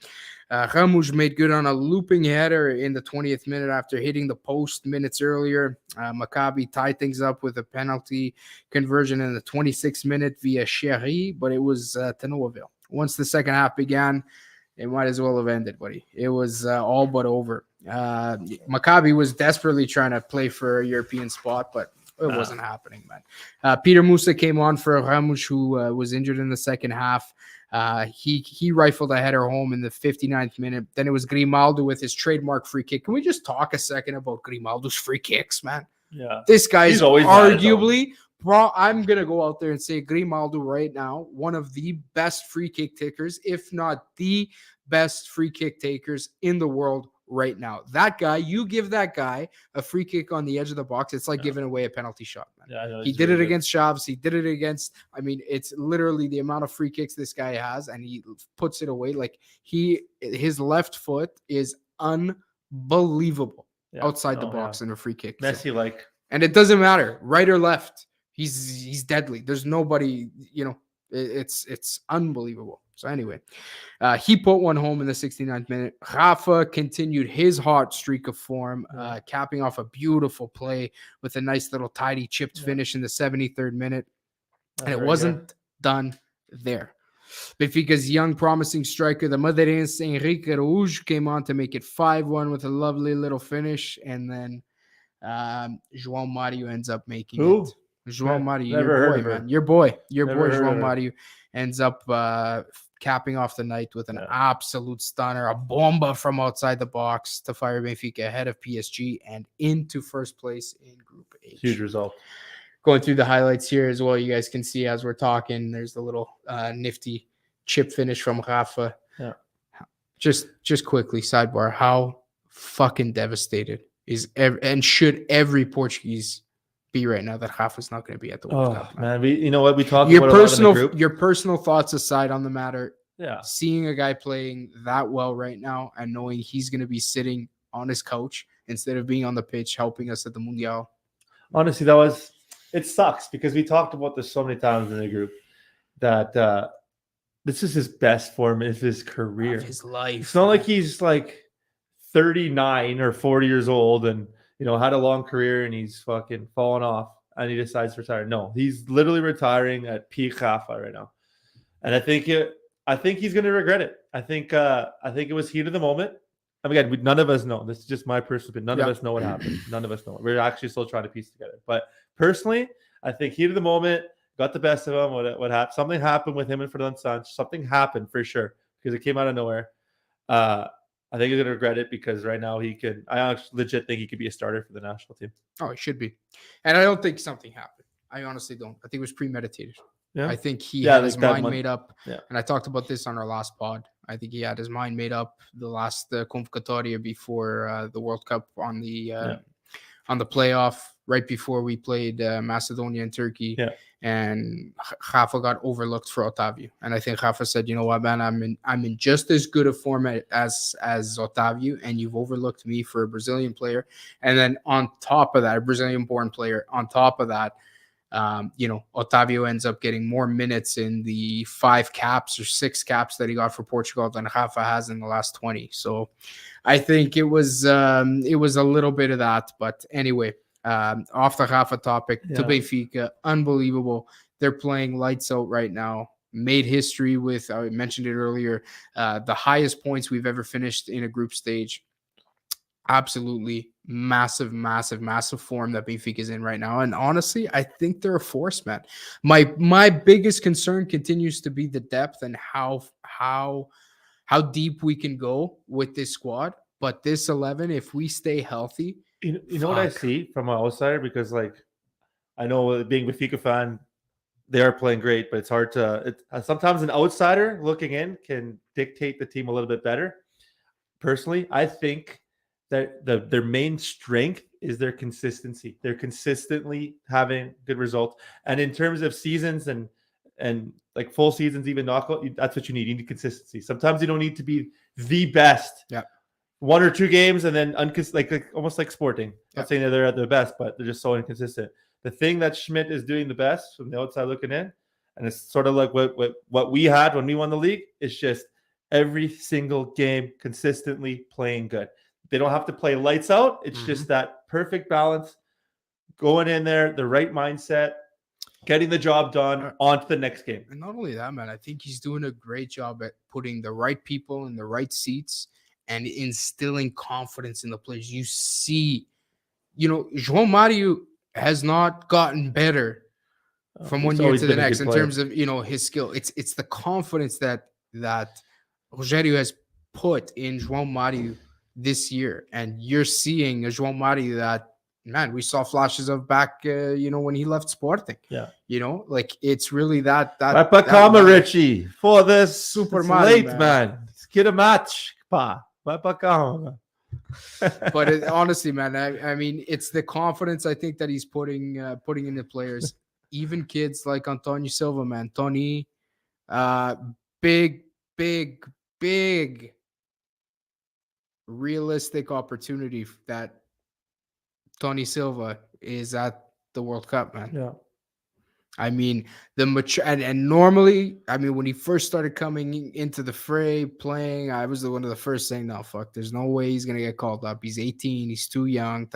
Ramos made good on a looping header in the 20th minute after hitting the post minutes earlier. Maccabi tied things up with a penalty conversion in the 26th minute via Sherry, but it was to no avail. Once the second half began, it might as well have ended, buddy. It was all but over. Maccabi was desperately trying to play for a European spot, but it wasn't happening, man. Peter Musa came on for Ramos, who was injured in the second half. He rifled a header home in the 59th minute. Then it was Grimaldo with his trademark free kick. Can we just talk a second about Grimaldo's free kicks, man? Yeah. This guy's arguably, I'm going to go out there and say Grimaldo right now, one of the best free kick takers, if not the best free kick takers in the world right now. That guy, you give that guy a free kick on the edge of the box, it's like giving away a penalty shot, man. Yeah, he did it against Chaves. He did it against, I mean, it's literally the amount of free kicks this guy has, and he puts it away. Like his left foot is unbelievable outside the box in a free kick. Messi-like. And it doesn't matter, right or left. He's deadly. There's nobody, it's unbelievable. So anyway, he put one home in the 69th minute. Rafa continued his hot streak of form, capping off a beautiful play with a nice little tidy chipped finish in the 73rd minute. And it wasn't done there. Benfica's young promising striker, the Madeirense Henrique Araújo, came on to make it 5-1 with a lovely little finish. And then João Mario ends up making it. João Mario, your boy, man. Your boy, João Mario, ends up capping off the night with an absolute stunner, a bomba from outside the box to fire Benfica ahead of PSG and into first place in Group H. Huge result. Going through the highlights here as well, you guys can see as we're talking, there's the little nifty chip finish from Rafa. Yeah. Just quickly, sidebar, how fucking devastated and should every Portuguese be right now that Rafa's not going to be at the World Cup? Man, you know what we talked about your personal thoughts aside on the matter. Yeah, seeing a guy playing that well right now and knowing he's going to be sitting on his couch instead of being on the pitch helping us at the Mundial. Honestly, it sucks because we talked about this so many times in the group that this is his best form of his career, of his life. It's not like he's like 39 or 40 years old and had a long career and he's fucking fallen off and he decides to retire. No, he's literally retiring at peak Rafa right now, and I think he's going to regret it. I think it was heat of the moment. I mean, again, none of us know. This is just my personal opinion. None of us know what happened. None of us know. We're actually still trying to piece together. But personally, I think heat of the moment got the best of him. What happened? Something happened with him and Fernando Santos. Something happened for sure because it came out of nowhere. I think he's going to regret it because right now I actually legit think he could be a starter for the national team. Oh, he should be. And I don't think something happened. I honestly don't. I think it was premeditated. Yeah. I think he had his mind made up. Yeah. And I talked about this on our last pod. I think he had his mind made up the last Convocatória before the World Cup on the playoff right before we played Macedonia and Turkey. Yeah. And Rafa got overlooked for Otavio. And I think Rafa said, you know what, man, I'm in just as good a form as Otavio, and you've overlooked me for a Brazilian player. And then on top of that, a Brazilian-born player, on top of that, Otavio ends up getting more minutes in the 5 caps or 6 caps that he got for Portugal than Rafa has in the last 20. So I think it was a little bit of that. But anyway, off the Rafa topic to Benfica, unbelievable. They're playing lights out right now. Made history with, I mentioned it earlier, the highest points we've ever finished in a group stage. Absolutely massive form that Benfica is in right now. And honestly, I think they're a force, man. My biggest concern continues to be the depth and how deep we can go with this squad. But this 11, if we stay healthy, you know what I see from an outsider, because I know being a Benfica fan, they are playing great, but it's hard to. Sometimes an outsider looking in can dictate the team a little bit better. Personally, I think that their main strength is their consistency. They're consistently having good results. And in terms of seasons and like full seasons, even knockout, that's what you need. You need consistency. Sometimes you don't need to be the best. Yeah. 1 or 2 games and then like almost like Sporting. Yeah. Not saying that they're at their best, but they're just so inconsistent. The thing that Schmidt is doing the best from the outside looking in, and it's sort of like what we had when we won the league, is just every single game consistently playing good. They don't have to play lights out. It's just that perfect balance, going in there, the right mindset, getting the job done, on to the next game. And not only that, man, I think he's doing a great job at putting the right people in the right seats and instilling confidence in the players. You see, João Mario has not gotten better from one year to the next in terms of, his skill. It's the confidence that Rogério has put in João Mario this year, and you're seeing a João Mario that, man, we saw flashes of back, when he left Sporting. Yeah, it's really that. Richie, for this super late, man. Get a match, pa. But honestly, man, I mean, it's the confidence I think that he's putting in the players, even kids like Antonio Silva, man. Tony, big realistic opportunity that Tony Silva is at the World Cup, man. Yeah. I mean, the mature and normally, I mean, when he first started coming into the fray, playing, I was one of the first saying, "No, fuck, there's no way he's gonna get called up. He's 18, he's too young."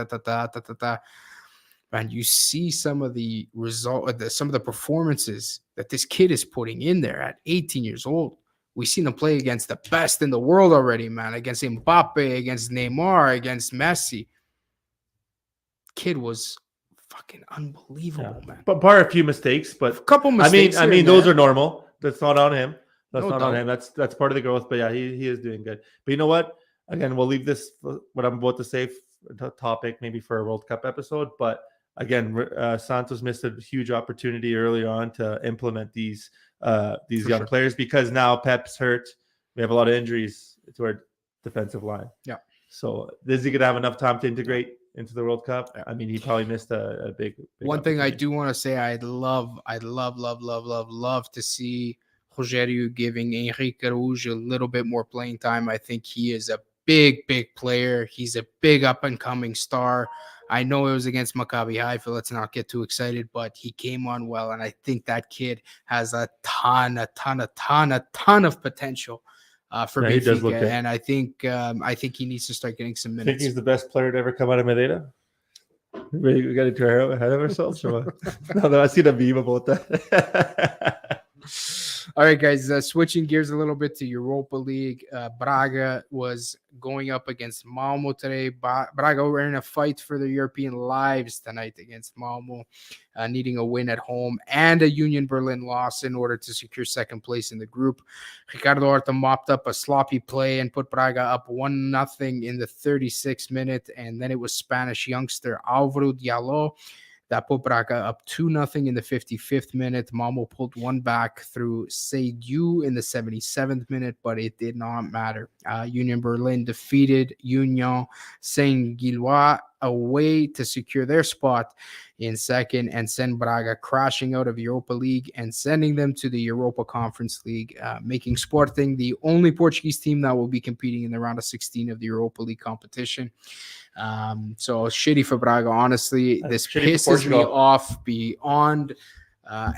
And you see some of the some of the performances that this kid is putting in there at 18 years old. We've seen him play against the best in the world already, man. Against Mbappe, against Neymar, against Messi. Kid was fucking unbelievable, man. But bar a few mistakes, but a couple mistakes. I mean, those are normal. That's not on him. That's No not on doubt. him. That's part of the growth. But yeah, he is doing good. But you know what? Again, we'll leave this what I'm about to say topic maybe for a World Cup episode. But again, Santos missed a huge opportunity early on to implement these young players because now Pep's hurt. We have a lot of injuries to our defensive line. Yeah. So is he gonna have enough time to integrate into the World Cup? I mean, he probably missed a big One thing I do want to say, I'd love to see Rogério giving Henrique Araújo a little bit more playing time. I think he is a big player. He's a big up-and-coming star. I know it was against Maccabi Haifa. Let's not get too excited, but he came on well, and I think that kid has a ton of potential for Benfica. And I think he needs to start getting some minutes. Think he's the best player to ever come out of Madeira? We got to go ahead of ourselves. No, I see the meme about that. All right, guys, switching gears a little bit to Europa League. Braga was going up against Malmo today. Braga were in a fight for their European lives tonight against Malmo, needing a win at home and a Union Berlin loss in order to secure second place in the group. Ricardo Horta mopped up a sloppy play and put Braga up 1-0 in the 36th minute, and then it was Spanish youngster Álvaro Diallo that put Braga up 2-0 in the 55th minute. Malmo pulled one back through Seydiu in the 77th minute, but it did not matter. Union Berlin defeated Union Saint-Gilloise away to secure their spot in second and send Braga crashing out of Europa League and sending them to the Europa Conference League, making Sporting the only Portuguese team that will be competing in the round of 16 of the Europa League competition. So shitty for Braga, honestly. This pisses me off beyond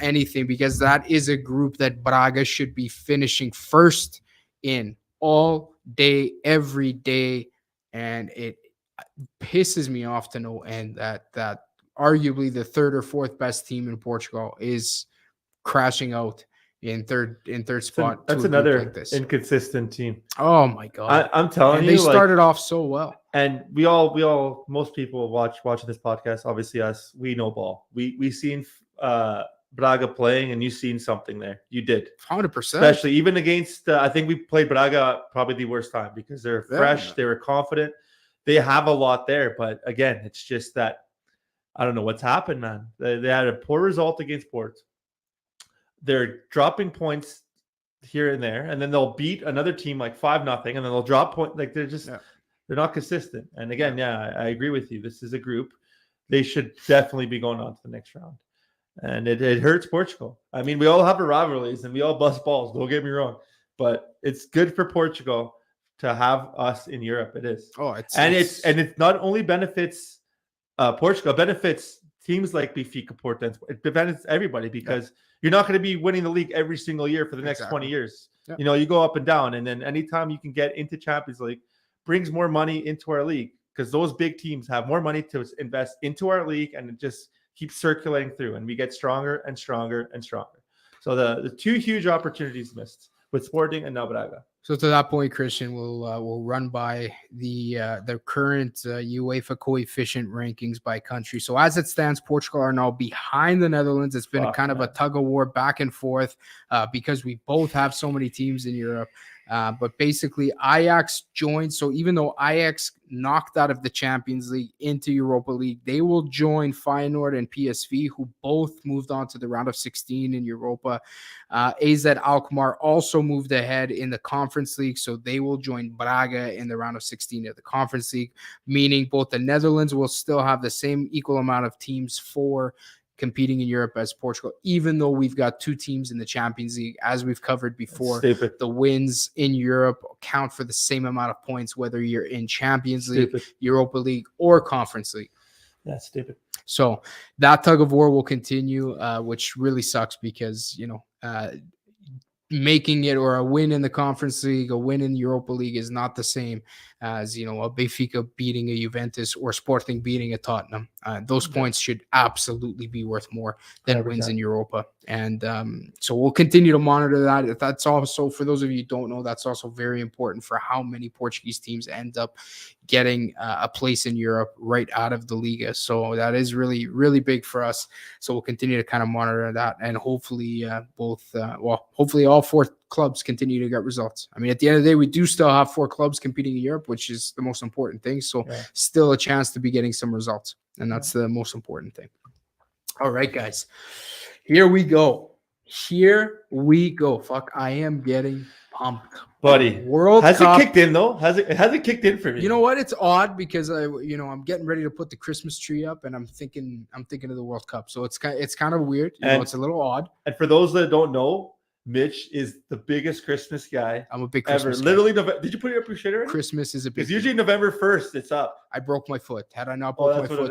anything, because that is a group that Braga should be finishing first in all day, every day, and it pisses me off to no end that arguably the third or fourth best team in Portugal is crashing out in third spot. That's another inconsistent team. Oh my god! I'm telling you, they started off so well. And we all, most people watching this podcast, obviously us, we know ball. We seen Braga playing, and you seen something there. You did 100%. Especially even against, I think we played Braga probably the worst time because they're fresh, they were confident, they have a lot there. But again, it's just that I don't know what's happened, man. They had a poor result against Porto. They're dropping points here and there, and then they'll beat another team like 5-0, and then they'll drop points. Like they're just. Yeah. They're not consistent. And again, I agree with you. This is a group. They should definitely be going on to the next round. And it hurts Portugal. I mean, we all have our rivalries and we all bust balls. Don't get me wrong. But it's good for Portugal to have us in Europe. It is. Oh, it not only benefits Portugal, it benefits teams like Benfica, Porto. It benefits everybody because you're not going to be winning the league every single year for the next 20 years. Yeah. You know, you go up and down. And then anytime you can get into Champions League, brings more money into our league because those big teams have more money to invest into our league, and it just keeps circulating through, and we get stronger and stronger and stronger. So the two huge opportunities missed with Sporting and now Braga. So to that point, Christian, we'll run by the current UEFA coefficient rankings by country. So as it stands, Portugal are now behind the Netherlands. It's been kind of a tug of war back and forth because we both have so many teams in Europe. But basically, Ajax joined. So even though Ajax knocked out of the Champions League into Europa League, they will join Feyenoord and PSV, who both moved on to the round of 16 in Europa. AZ Alkmaar also moved ahead in the Conference League, so they will join Braga in the round of 16 of the Conference League, meaning both the Netherlands will still have the same equal amount of teams for competing in Europe as Portugal, even though we've got two teams in the Champions League, as we've covered before. The wins in Europe count for the same amount of points, whether you're in Champions League, Europa League, or Conference League. That's stupid. So that tug of war will continue, which really sucks because, you know, making it or a win in the Conference League, a win in the Europa League is not the same as, you know, a Benfica beating a Juventus or Sporting beating a Tottenham. Those points should absolutely be worth more than 100%. Wins in Europa. And so we'll continue to monitor that. That's also, for those of you who don't know, that's also very important for how many Portuguese teams end up getting a place in Europe right out of the Liga. So that is really, really big for us. So we'll continue to kind of monitor that, and hopefully hopefully all four clubs continue to get results. I mean, at the end of the day, we do still have 4 clubs competing in Europe, which is the most important thing. So still a chance to be getting some results. And that's the most important thing. All right, guys. Here we go. Fuck, I am getting pumped. Buddy, World has Cup. it kicked in though? Has it kicked in for me? You know what? It's odd because I'm getting ready to put the Christmas tree up, and I'm thinking of the World Cup. So it's kind of weird. It's a little odd. And for those that don't know, Mitch is the biggest Christmas guy I'm a big ever. Christmas guy. Literally, did you put it up your shit already? Christmas is a big. It's usually November 1st. It's up. I broke my foot. Had I not broke my foot,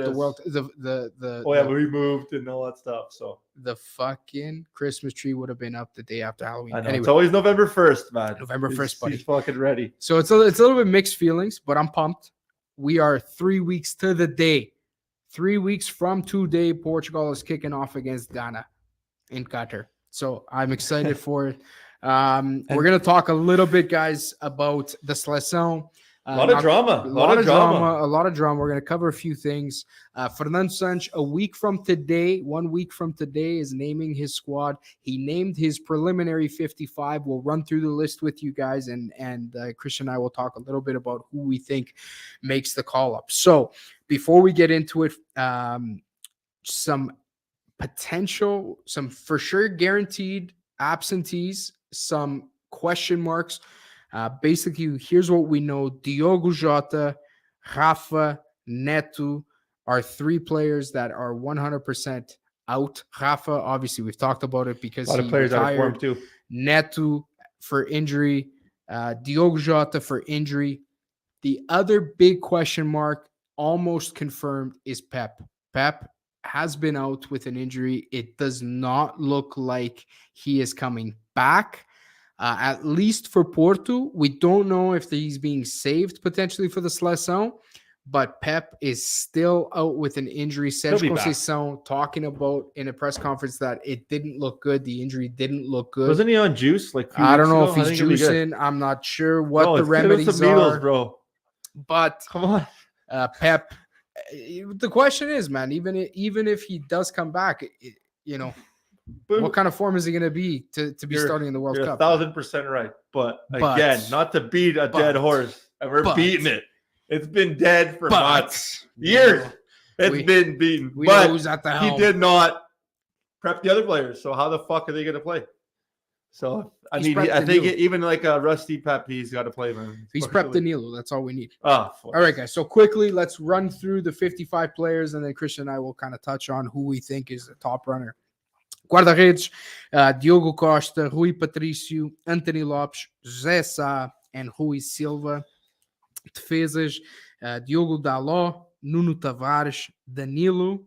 We moved and all that stuff. So the fucking Christmas tree would have been up the day after Halloween. I know, anyway, it's always November 1st, man. November 1st, buddy. He's fucking ready. So it's a little bit mixed feelings, but I'm pumped. We are 3 weeks to the day. 3 weeks from today, Portugal is kicking off against Ghana in Qatar. So I'm excited for it. We're going to talk a little bit, guys, about the seleção. A lot of drama. A lot of drama. We're going to cover a few things. Fernando Santos, 1 week from today, is naming his squad. He named his preliminary 55. We'll run through the list with you guys, and Christian and I will talk a little bit about who we think makes the call up. So before we get into it, some for sure guaranteed absentees, some question marks. Basically, here's what we know. Diogo Jota, Rafa, Neto are 3 players that are 100% out. Rafa, obviously, we've talked about it because a lot of players out of form too. Neto for injury, Diogo Jota for injury. The other big question mark, almost confirmed, is Pep. Pep has been out with an injury. It does not look like he is coming back. At least for Porto, we don't know if he's being saved potentially for the seleção, but Pep is still out with an injury. Sérgio Conceição talking about in a press conference that it didn't look good. The injury didn't look good. Wasn't he on juice? I don't know if he's juicing. I'm not sure what the remedies are. Bro. But come on, Pep. The question is, man, even if he does come back, what kind of form is he going to be to be starting in the World Cup? 1,000% right. But again, not to beat a dead horse, and we're beating it. It's been dead for months, years. It's been beaten. But he did not prep the other players. So how the fuck are they going to play? So I think even like a rusty Pep, he's got to play, man. He's prepped Danilo. That's all we need. All right, guys. So quickly, let's run through the 55 players, and then Christian and I will kind of touch on who we think is the top runner. Guarda-redes, Diogo Costa, Rui Patrício, Anthony Lopes, José Sá, and Rui Silva. Defesas, Diogo Dalot, Nuno Tavares, Danilo.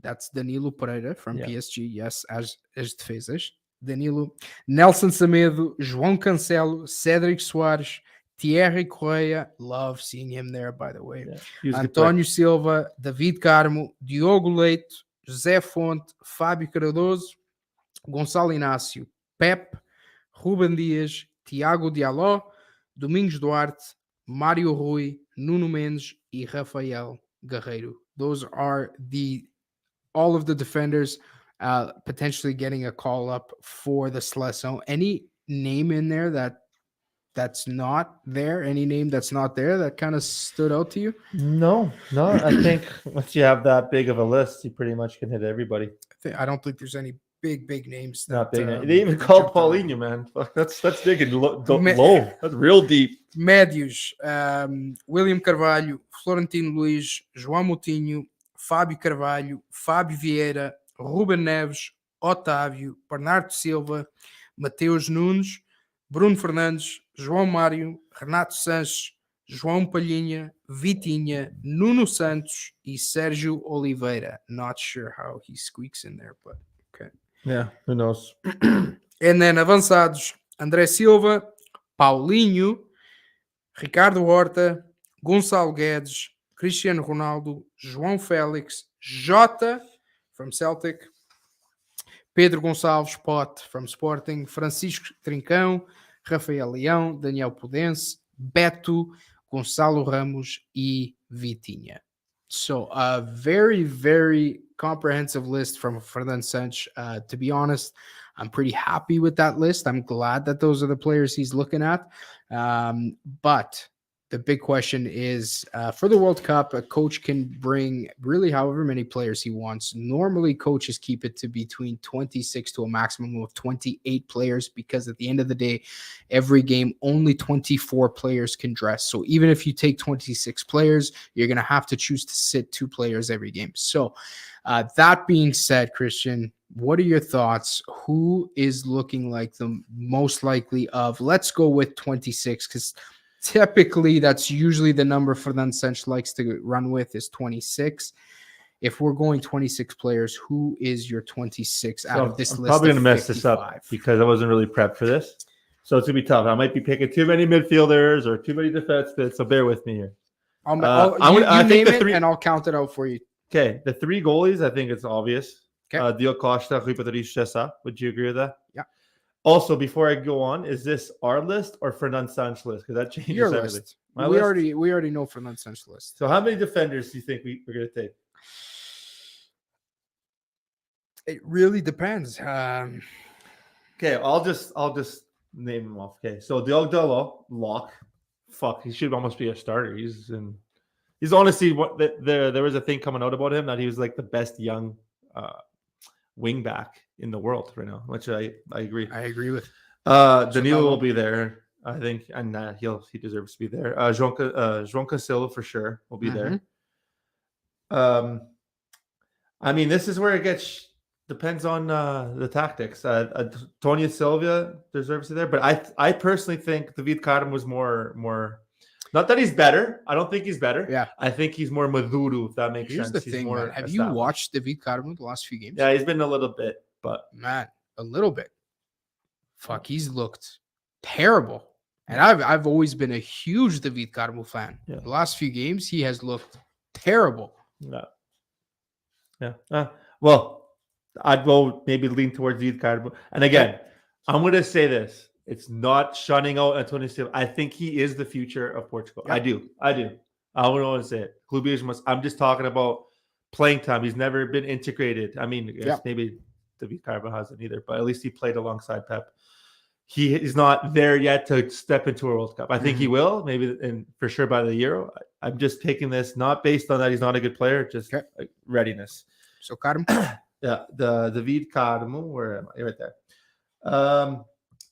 That's Danilo Pereira from PSG, yes, as defesas. Danilo, Nelson Semedo, João Cancelo, Cédric Soares, Thierry Correia, love seeing him there, by the way. António Silva, David Carmo, Diogo Leite, José Fonte, Fábio Cardoso, Gonçalo Inácio, Pep, Ruben Dias, Tiago Diallo, Domingos Duarte, Mário Rui, Nuno Mendes e Rafael Guerreiro. Those are all of the defenders potentially getting a call up for the seleção. Any name in there that's not there? Any name that's not there that kind of stood out to you? No. I think once you have that big of a list, you pretty much can hit everybody. I don't think there's any big names. Not big. They even called Paulinho, man. That's digging low. That's real deep. Médios, William Carvalho, Florentino Luiz, João Moutinho, Fábio Carvalho, Fábio Vieira, Ruben Neves, Otávio, Bernardo Silva, Mateus Nunes, Bruno Fernandes, João Mário, Renato Sanches, João Palhinha, Vitinha, Nuno Santos e Sérgio Oliveira. Not sure how he squeaks in there, but okay. Yeah, who knows? And then avançados, André Silva, Paulinho, Ricardo Horta, Gonçalo Guedes, Cristiano Ronaldo, João Félix, Jota from Celtic, Pedro Gonçalves Pote from Sporting, Francisco Trincão, Rafael Leão, Daniel Pudense, Beto, Gonçalo Ramos e Vitinha. So a very, very comprehensive list from Fernando Santos. To be honest, I'm pretty happy with that list. I'm glad that those are the players he's looking at. But the big question is for the World Cup, a coach can bring really however many players he wants. Normally, coaches keep it to between 26 to a maximum of 28 players because at the end of the day, every game, only 24 players can dress. So even if you take 26 players, you're going to have to choose to sit 2 players every game. So that being said, Christian, what are your thoughts? Who is looking like the most likely of, let's go with 26, because typically that's usually the number Fernando Santos likes to run with is 26. If we're going 26 players, who is your 26 out of this list? I'm probably going to mess 55? this up because I wasn't really prepped for this. So it's going to be tough. I might be picking too many midfielders or too many defensemen, so bear with me here. You name it, and I'll count it out for you. Okay, the 3 goalies, I think it's obvious. Okay. Diogo Costa, Rui Patrício. Would you agree with that? Yeah. Also, before I go on, is this our list or Fernando Santos' list? Because that changes your everything. list. We already know Fernando Santos' list. So how many defenders do you think we're going to take? It really depends. Okay, I'll just name them off. Okay, so Diogo lock. Fuck, he should almost be a starter. He's honestly what there was a thing coming out about him that he was like the best young wing back in the world right now, which I agree. I agree with. Danilo will be there, I think, and he deserves to be there. João Cancelo for sure will be there. I mean, this is where it depends on the tactics. Tony Silva deserves to be there, but I personally think David Carmo was more. Not that he's better. I don't think he's better. Yeah. I think he's more maduro, if that makes sense. Here's the thing, man. Have you watched David Carmo the last few games? Yeah, he's been a little bit, but... Man, a little bit. Fuck, he's looked terrible. And I've always been a huge David Carmo fan. Yeah. The last few games, he has looked terrible. Yeah. Well, I'd go maybe lean towards David Carmo. And again, I'm going to say this. It's not shunning out Antonio Silva. I think he is the future of Portugal. Yep. I do. I don't want to say it. I'm just talking about playing time. He's never been integrated. I mean, maybe David Carmo hasn't either, but at least he played alongside Pep. He is not there yet to step into a World Cup. I think he will, maybe, and for sure by the Euro. I'm just taking this not based on that he's not a good player, just like readiness. So Carmo? Yeah, the David Carmo, where am I? Right there.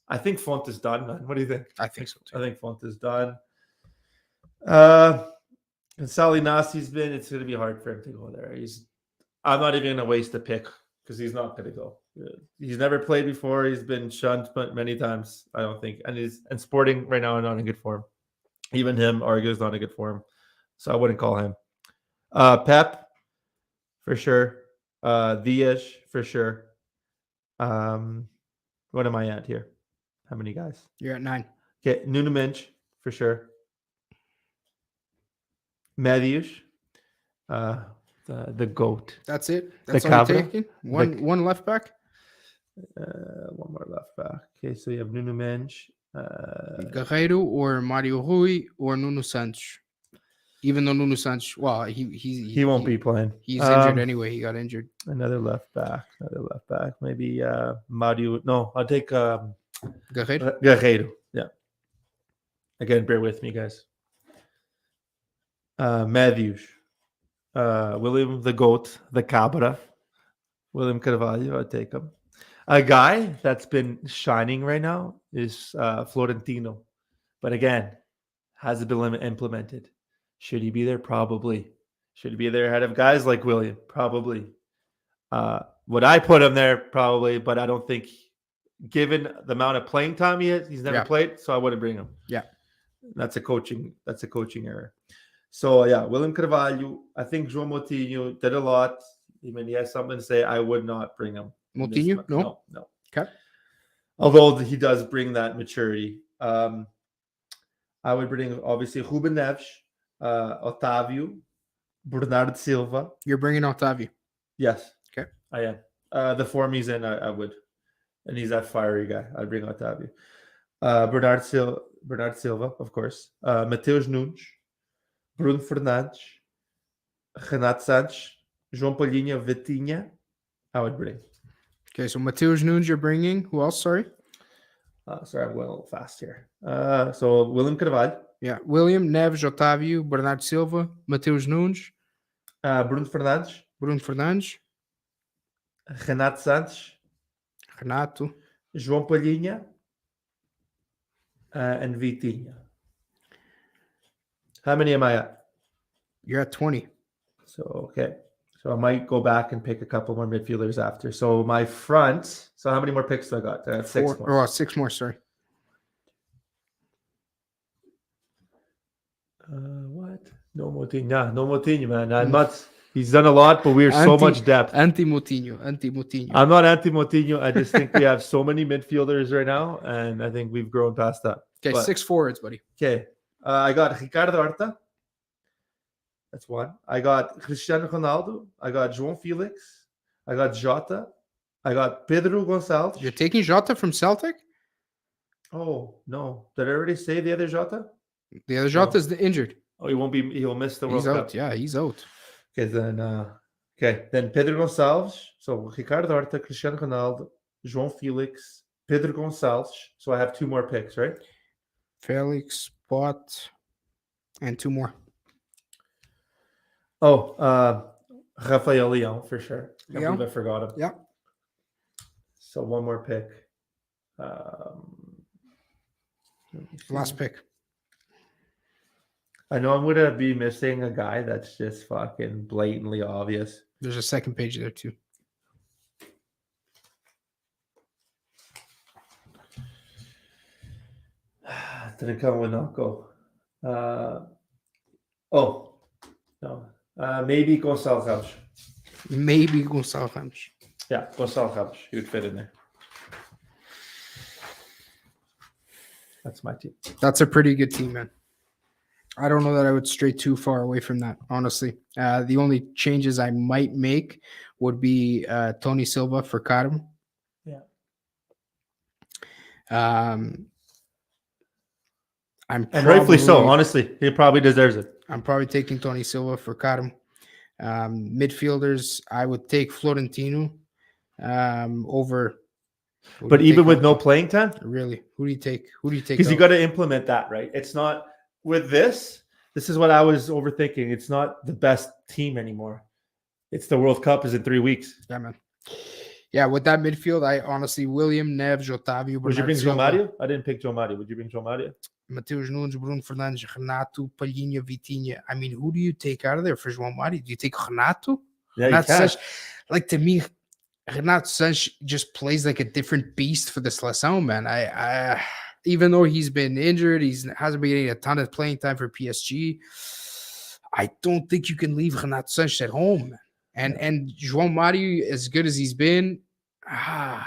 I think Font is done, man. What do you think? I think so too. I think Font is done. And Salinasi's it's going to be hard for him to go there. I'm not even going to waste a pick because he's not going to go. He's never played before. He's been shunned many times, I don't think. And Sporting right now are not in good form. Even him, Argo, is not in good form. So I wouldn't call him. Pep, for sure. Diaz, for sure. What am I at here? How many guys? You're at 9. Okay, Nuno Mendes, for sure. Medius, the GOAT. That's it? That's all you're taking? One left back? One more left back. Okay, so you have Nuno Mendes. Guerreiro or Mario Rui or Nuno Santos. Even though Nuno Santos, well, he won't be playing. He's injured anyway. He got injured. Another left back. Maybe Mario. No, I'll take Guerreiro. Yeah. Again, bear with me, guys. Matthews. William the Goat, the Cabra. William Carvalho, I'll take him. A guy that's been shining right now is Florentino. But again, hasn't been implemented. Should he be there? Probably. Should he be there ahead of guys like William? Probably. Would I put him there? Probably. But I don't think, given the amount of playing time he's never played, so I wouldn't bring him. Yeah. That's a coaching error. So, yeah, William Carvalho. I think João Moutinho did a lot. Even he has something to say. I would not bring him. Moutinho? No. Okay. Although he does bring that maturity. I would bring, obviously, Ruben Neves, Otávio, Bernardo Silva. You're bringing Otávio? Yes. Okay. I am. The form he's in, I would. And he's that fiery guy. I'd bring Otávio. Bernardo Silva, of course. Mateus Nunes. Bruno Fernandes. Renato Sanches. João Palhinha, Vitinha. I would bring. Okay, so Mateus Nunes you're bringing. Who else? Sorry. Sorry, I'm going a little fast here. So William Carvalho, Yeah, William, Neves, Otávio, Bernardo Silva, Mateus Nunes, Bruno Fernandes, Bruno Fernandes, Renato Santos, Renato. João Palhinha, and Vitinha. How many am I at? You're at 20. So, okay. So I might go back and pick a couple more midfielders after. So my front. So how many more picks do I got? I got 6 more. Oh, 6 more, sorry. What? No Moutinho. No Moutinho, man. I'm not. He's done a lot, but we are so much depth. Anti-Moutinho. I'm not anti-Moutinho. I just think we have so many midfielders right now, and I think we've grown past that. Okay, 6 forwards, buddy. Okay. I got Ricardo Horta. That's one. I got Cristiano Ronaldo. I got João Felix. I got Jota. I got Pedro Gonçalves. You're taking Jota from Celtic? Oh, no. Did I already say the other Jota? The other Jota's injured. Oh, he won't be. He'll miss the World Cup. Cup. Yeah, he's out. Okay, then Pedro Gonçalves. So Ricardo Horta, Cristiano Ronaldo, João Felix, Pedro Gonçalves. So I have 2 more picks, right? Felix, Pot, and 2 more. Oh, Rafael Leão for sure. I Yeah. believe I forgot him. Yeah. So 1 more pick. Last pick. I know I'm going to be missing a guy that's just fucking blatantly obvious. There's a second page there too. Didn't come with Nako. No. Maybe Gonçalo Ramos. Maybe Gonçalo Ramos. Yeah, Gonçalo Ramos. He would fit in there. That's my team. That's a pretty good team, man. I don't know that I would stray too far away from that, honestly. The only changes I might make would be Tony Silva for Karim. Yeah. And rightfully so, honestly. He probably deserves it. I'm probably taking Tony Silva for Karim. Midfielders, I would take Florentino over. But even with no playing time? Really? Who do you take? Because you got to implement that, right? It's not with this is what I was overthinking. It's not the best team anymore. It's the World Cup is in 3 weeks. Yeah, man. Yeah, with that midfield, I honestly, William, Neves, Otávio. Would you bring João Mario? I didn't pick João Mario. Would you bring João Mario? Mateus Nunes, Bruno Fernandes, Renato, Palhinha, Vitinha. I mean, who do you take out of there for João Mario? Do you take Renato? Yeah, Renato Sanches, like, to me, Renato Sanches just plays like a different beast for the Seleção, man. I even though he's been injured, hasn't been getting a ton of playing time for PSG. I don't think you can leave Renato Sanches at home, man. And João Mario, as good as he's been, I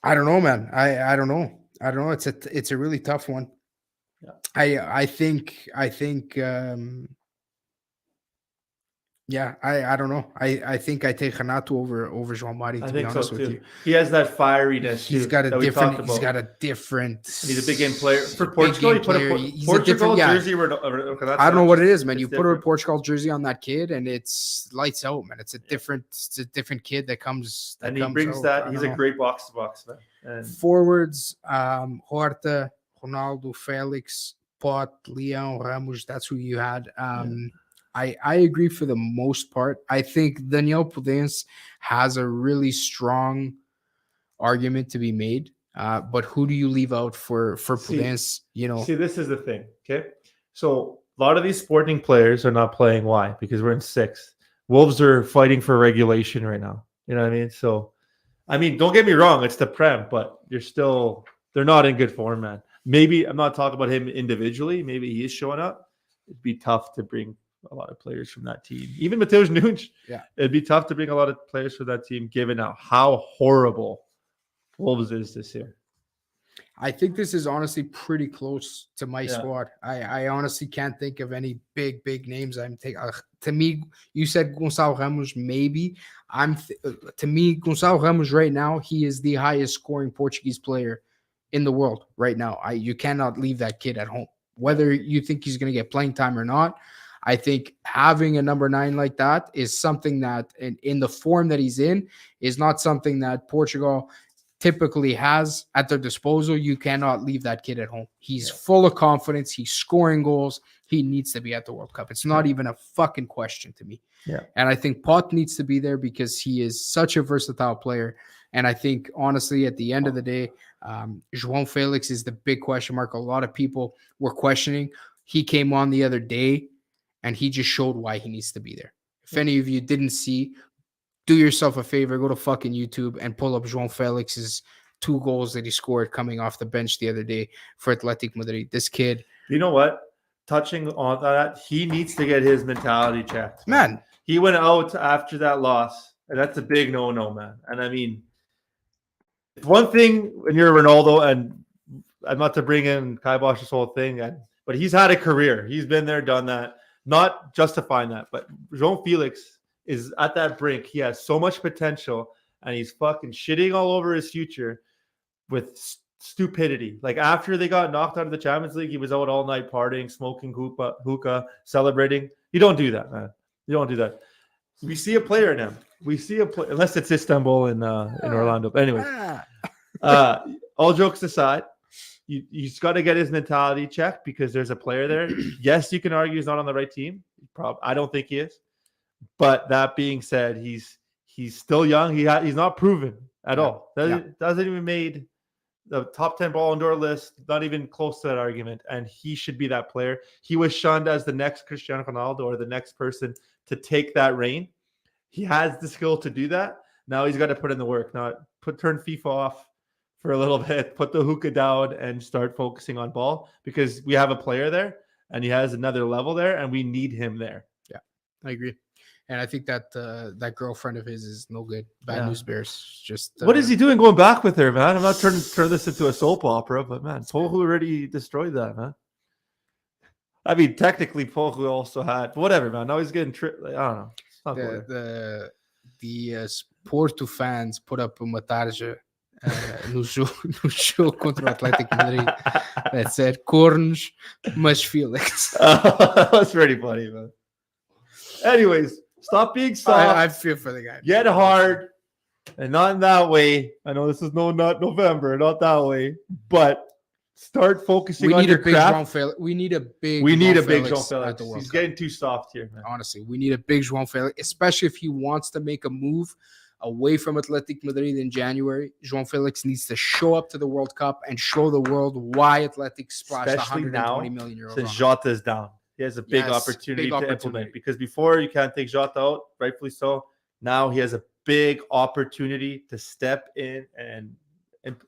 don't know, man. I don't know. It's a really tough one. Yeah. I think I don't know. I think I take Renato over João Mario, to be honest with you. He has that firiness. He's got a different. He's a big game player for Portugal. You put a Portugal jersey. I don't know what it is, man. You put a Portugal jersey on that kid, and it's lights out, man. It's a different kid that comes. And he brings that. He's a great box to box man. And forwards, Horta, Ronaldo, Felix, Pot, Leão, Ramos. That's who you had. I agree for the most part. I think Daniel Prudence has a really strong argument to be made. But who do you leave out for Prudence? See, this is the thing. Okay. So a lot of these Sporting players are not playing. Why? Because we're in 6th. Wolves are fighting for regulation right now. You know what I mean? So, I mean, don't get me wrong. It's the Prem, but they're not in good form, man. Maybe I'm not talking about him individually. Maybe he is showing up. It'd be tough to bring a lot of players from that team. Even Mateus Nunes. Yeah. It'd be tough to bring a lot of players from that team, given how horrible Wolves is this year. I think this is honestly pretty close to my squad. I honestly can't think of any big names I'm taking. To me, you said Gonçalo Ramos, maybe. To me, Gonçalo Ramos right now, he is the highest scoring Portuguese player in the world right now. You cannot leave that kid at home. Whether you think he's going to get playing time or not, I think having a number 9 like that is something that in the form that he's in is not something that Portugal typically has at their disposal. You cannot leave that kid at home. He's full of confidence. He's scoring goals. He needs to be at the World Cup. It's not even a fucking question to me. Yeah. And I think Pot needs to be there because he is such a versatile player. And I think, honestly, at the end of the day, João Felix is the big question mark. A lot of people were questioning. He came on the other day, and he just showed why he needs to be there. If any of you didn't see, do yourself a favor, go to fucking YouTube and pull up João Felix's 2 goals that he scored coming off the bench the other day for Athletic Madrid. This kid. You know what? Touching on that, he needs to get his mentality checked. Man. He went out after that loss, and that's a big no-no, man. And I mean, one thing when you're Ronaldo, and I'm not to bring in Kibosh's whole thing, but he's had a career. He's been there, done that. Not justifying that, but João Felix is at that brink. He has so much potential, and he's fucking shitting all over his future with stupidity. Like after they got knocked out of the Champions League, he was out all night partying, smoking hookah, celebrating. You don't do that, man. You don't do that. We see a player in him. We see a player, unless it's Istanbul in Orlando. But anyway, all jokes aside, he's got to get his mentality checked because there's a player there. Yes, you can argue he's not on the right team. I don't think he is. But that being said, he's still young. He's not proven at all. Doesn't even made the top 10 Ballon d'Or list, not even close to that argument. And he should be that player. He was shunned as the next Cristiano Ronaldo or the next person to take that reign. He has the skill to do that. Now he's got to put in the work, turn FIFA off for a little bit, put the hookah down and start focusing on ball because we have a player there and he has another level there and we need him there. Yeah, I agree. And I think that that girlfriend of his is no good. Bad news bears. Just what is he doing going back with her, man? I'm not turn this into a soap opera, but man, Pohu already destroyed that, man. I mean, technically, Pohu also had whatever, man. Now he's getting I don't know. The Porto fans put up uma tarja no jogo contra o Atlético Madrid that said "Cornos, mas Felix." That's pretty funny, man. Anyways. Stop being soft. I feel for the guy. Get hard, and not in that way. I know this is not November, not that way, but start focusing on your craft. We need a big João Felix. He's getting too soft here, man. Honestly, we need a big João Felix, especially if he wants to make a move away from Athletic Madrid in January. João Felix needs to show up to the World Cup and show the world why Athletic splashed 120 million euros. Since Jota is down. He has a big opportunity to implement because before you can't take Jota out, rightfully so. Now he has a big opportunity to step in and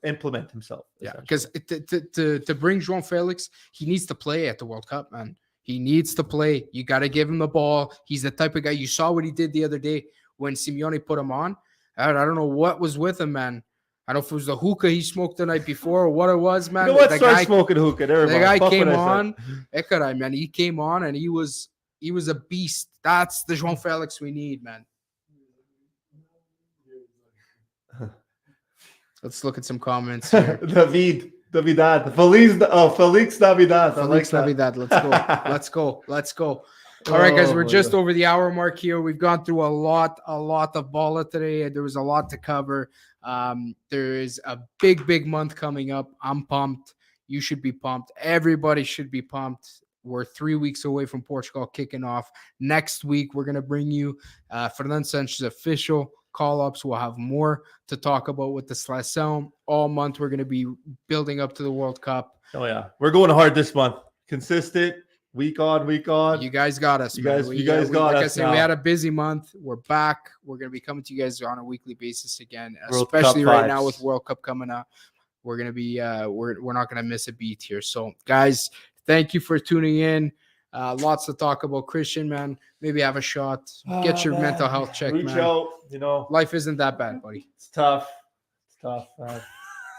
implement himself. Yeah, because to bring João Felix, he needs to play at the World Cup, man. He needs to play. You got to give him the ball. He's the type of guy. You saw what he did the other day when Simeone put him on. I don't know what was with him, man. I don't know if it was the hookah he smoked the night before or what it was, man. You know what? Start smoking hookah. The guy came on. Man, he came on and he was a beast. That's the João Felix we need, man. Let's look at some comments here. Navidad. Feliz Navidad. Feliz Navidad. Let's go. All right, guys, we're just over the hour mark here. We've gone through a lot of ball today. There was a lot to cover. There is a big month coming up. I'm pumped. You should be pumped. Everybody should be pumped. We're 3 weeks away from Portugal kicking off. Next week, we're going to bring you Fernando Santos' official call-ups. We'll have more to talk about with the Seleção. All month, we're going to be building up to the World Cup. Oh, yeah. We're going hard this month. Consistent. Week on. You guys got us. You guys got us. Like I said, we had a busy month. We're back. We're going to be coming to you guys on a weekly basis again, World especially Cup right vibes. now with World Cup coming up. We're going to be we're not going to miss a beat here. So, guys, thank you for tuning in. Lots to talk about. Christian, man, maybe have a shot. Get your mental health checked, Reach man. out, you know. Life isn't that bad, buddy. It's tough.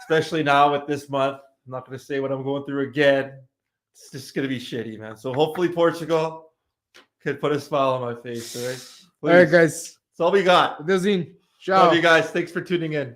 Especially now with this month. I'm not going to say what I'm going through again. It's just going to be shitty, man. So hopefully Portugal can put a smile on my face, all right? Please. All right, guys. That's all we got. Deusinho. Ciao. Love you guys. Thanks for tuning in.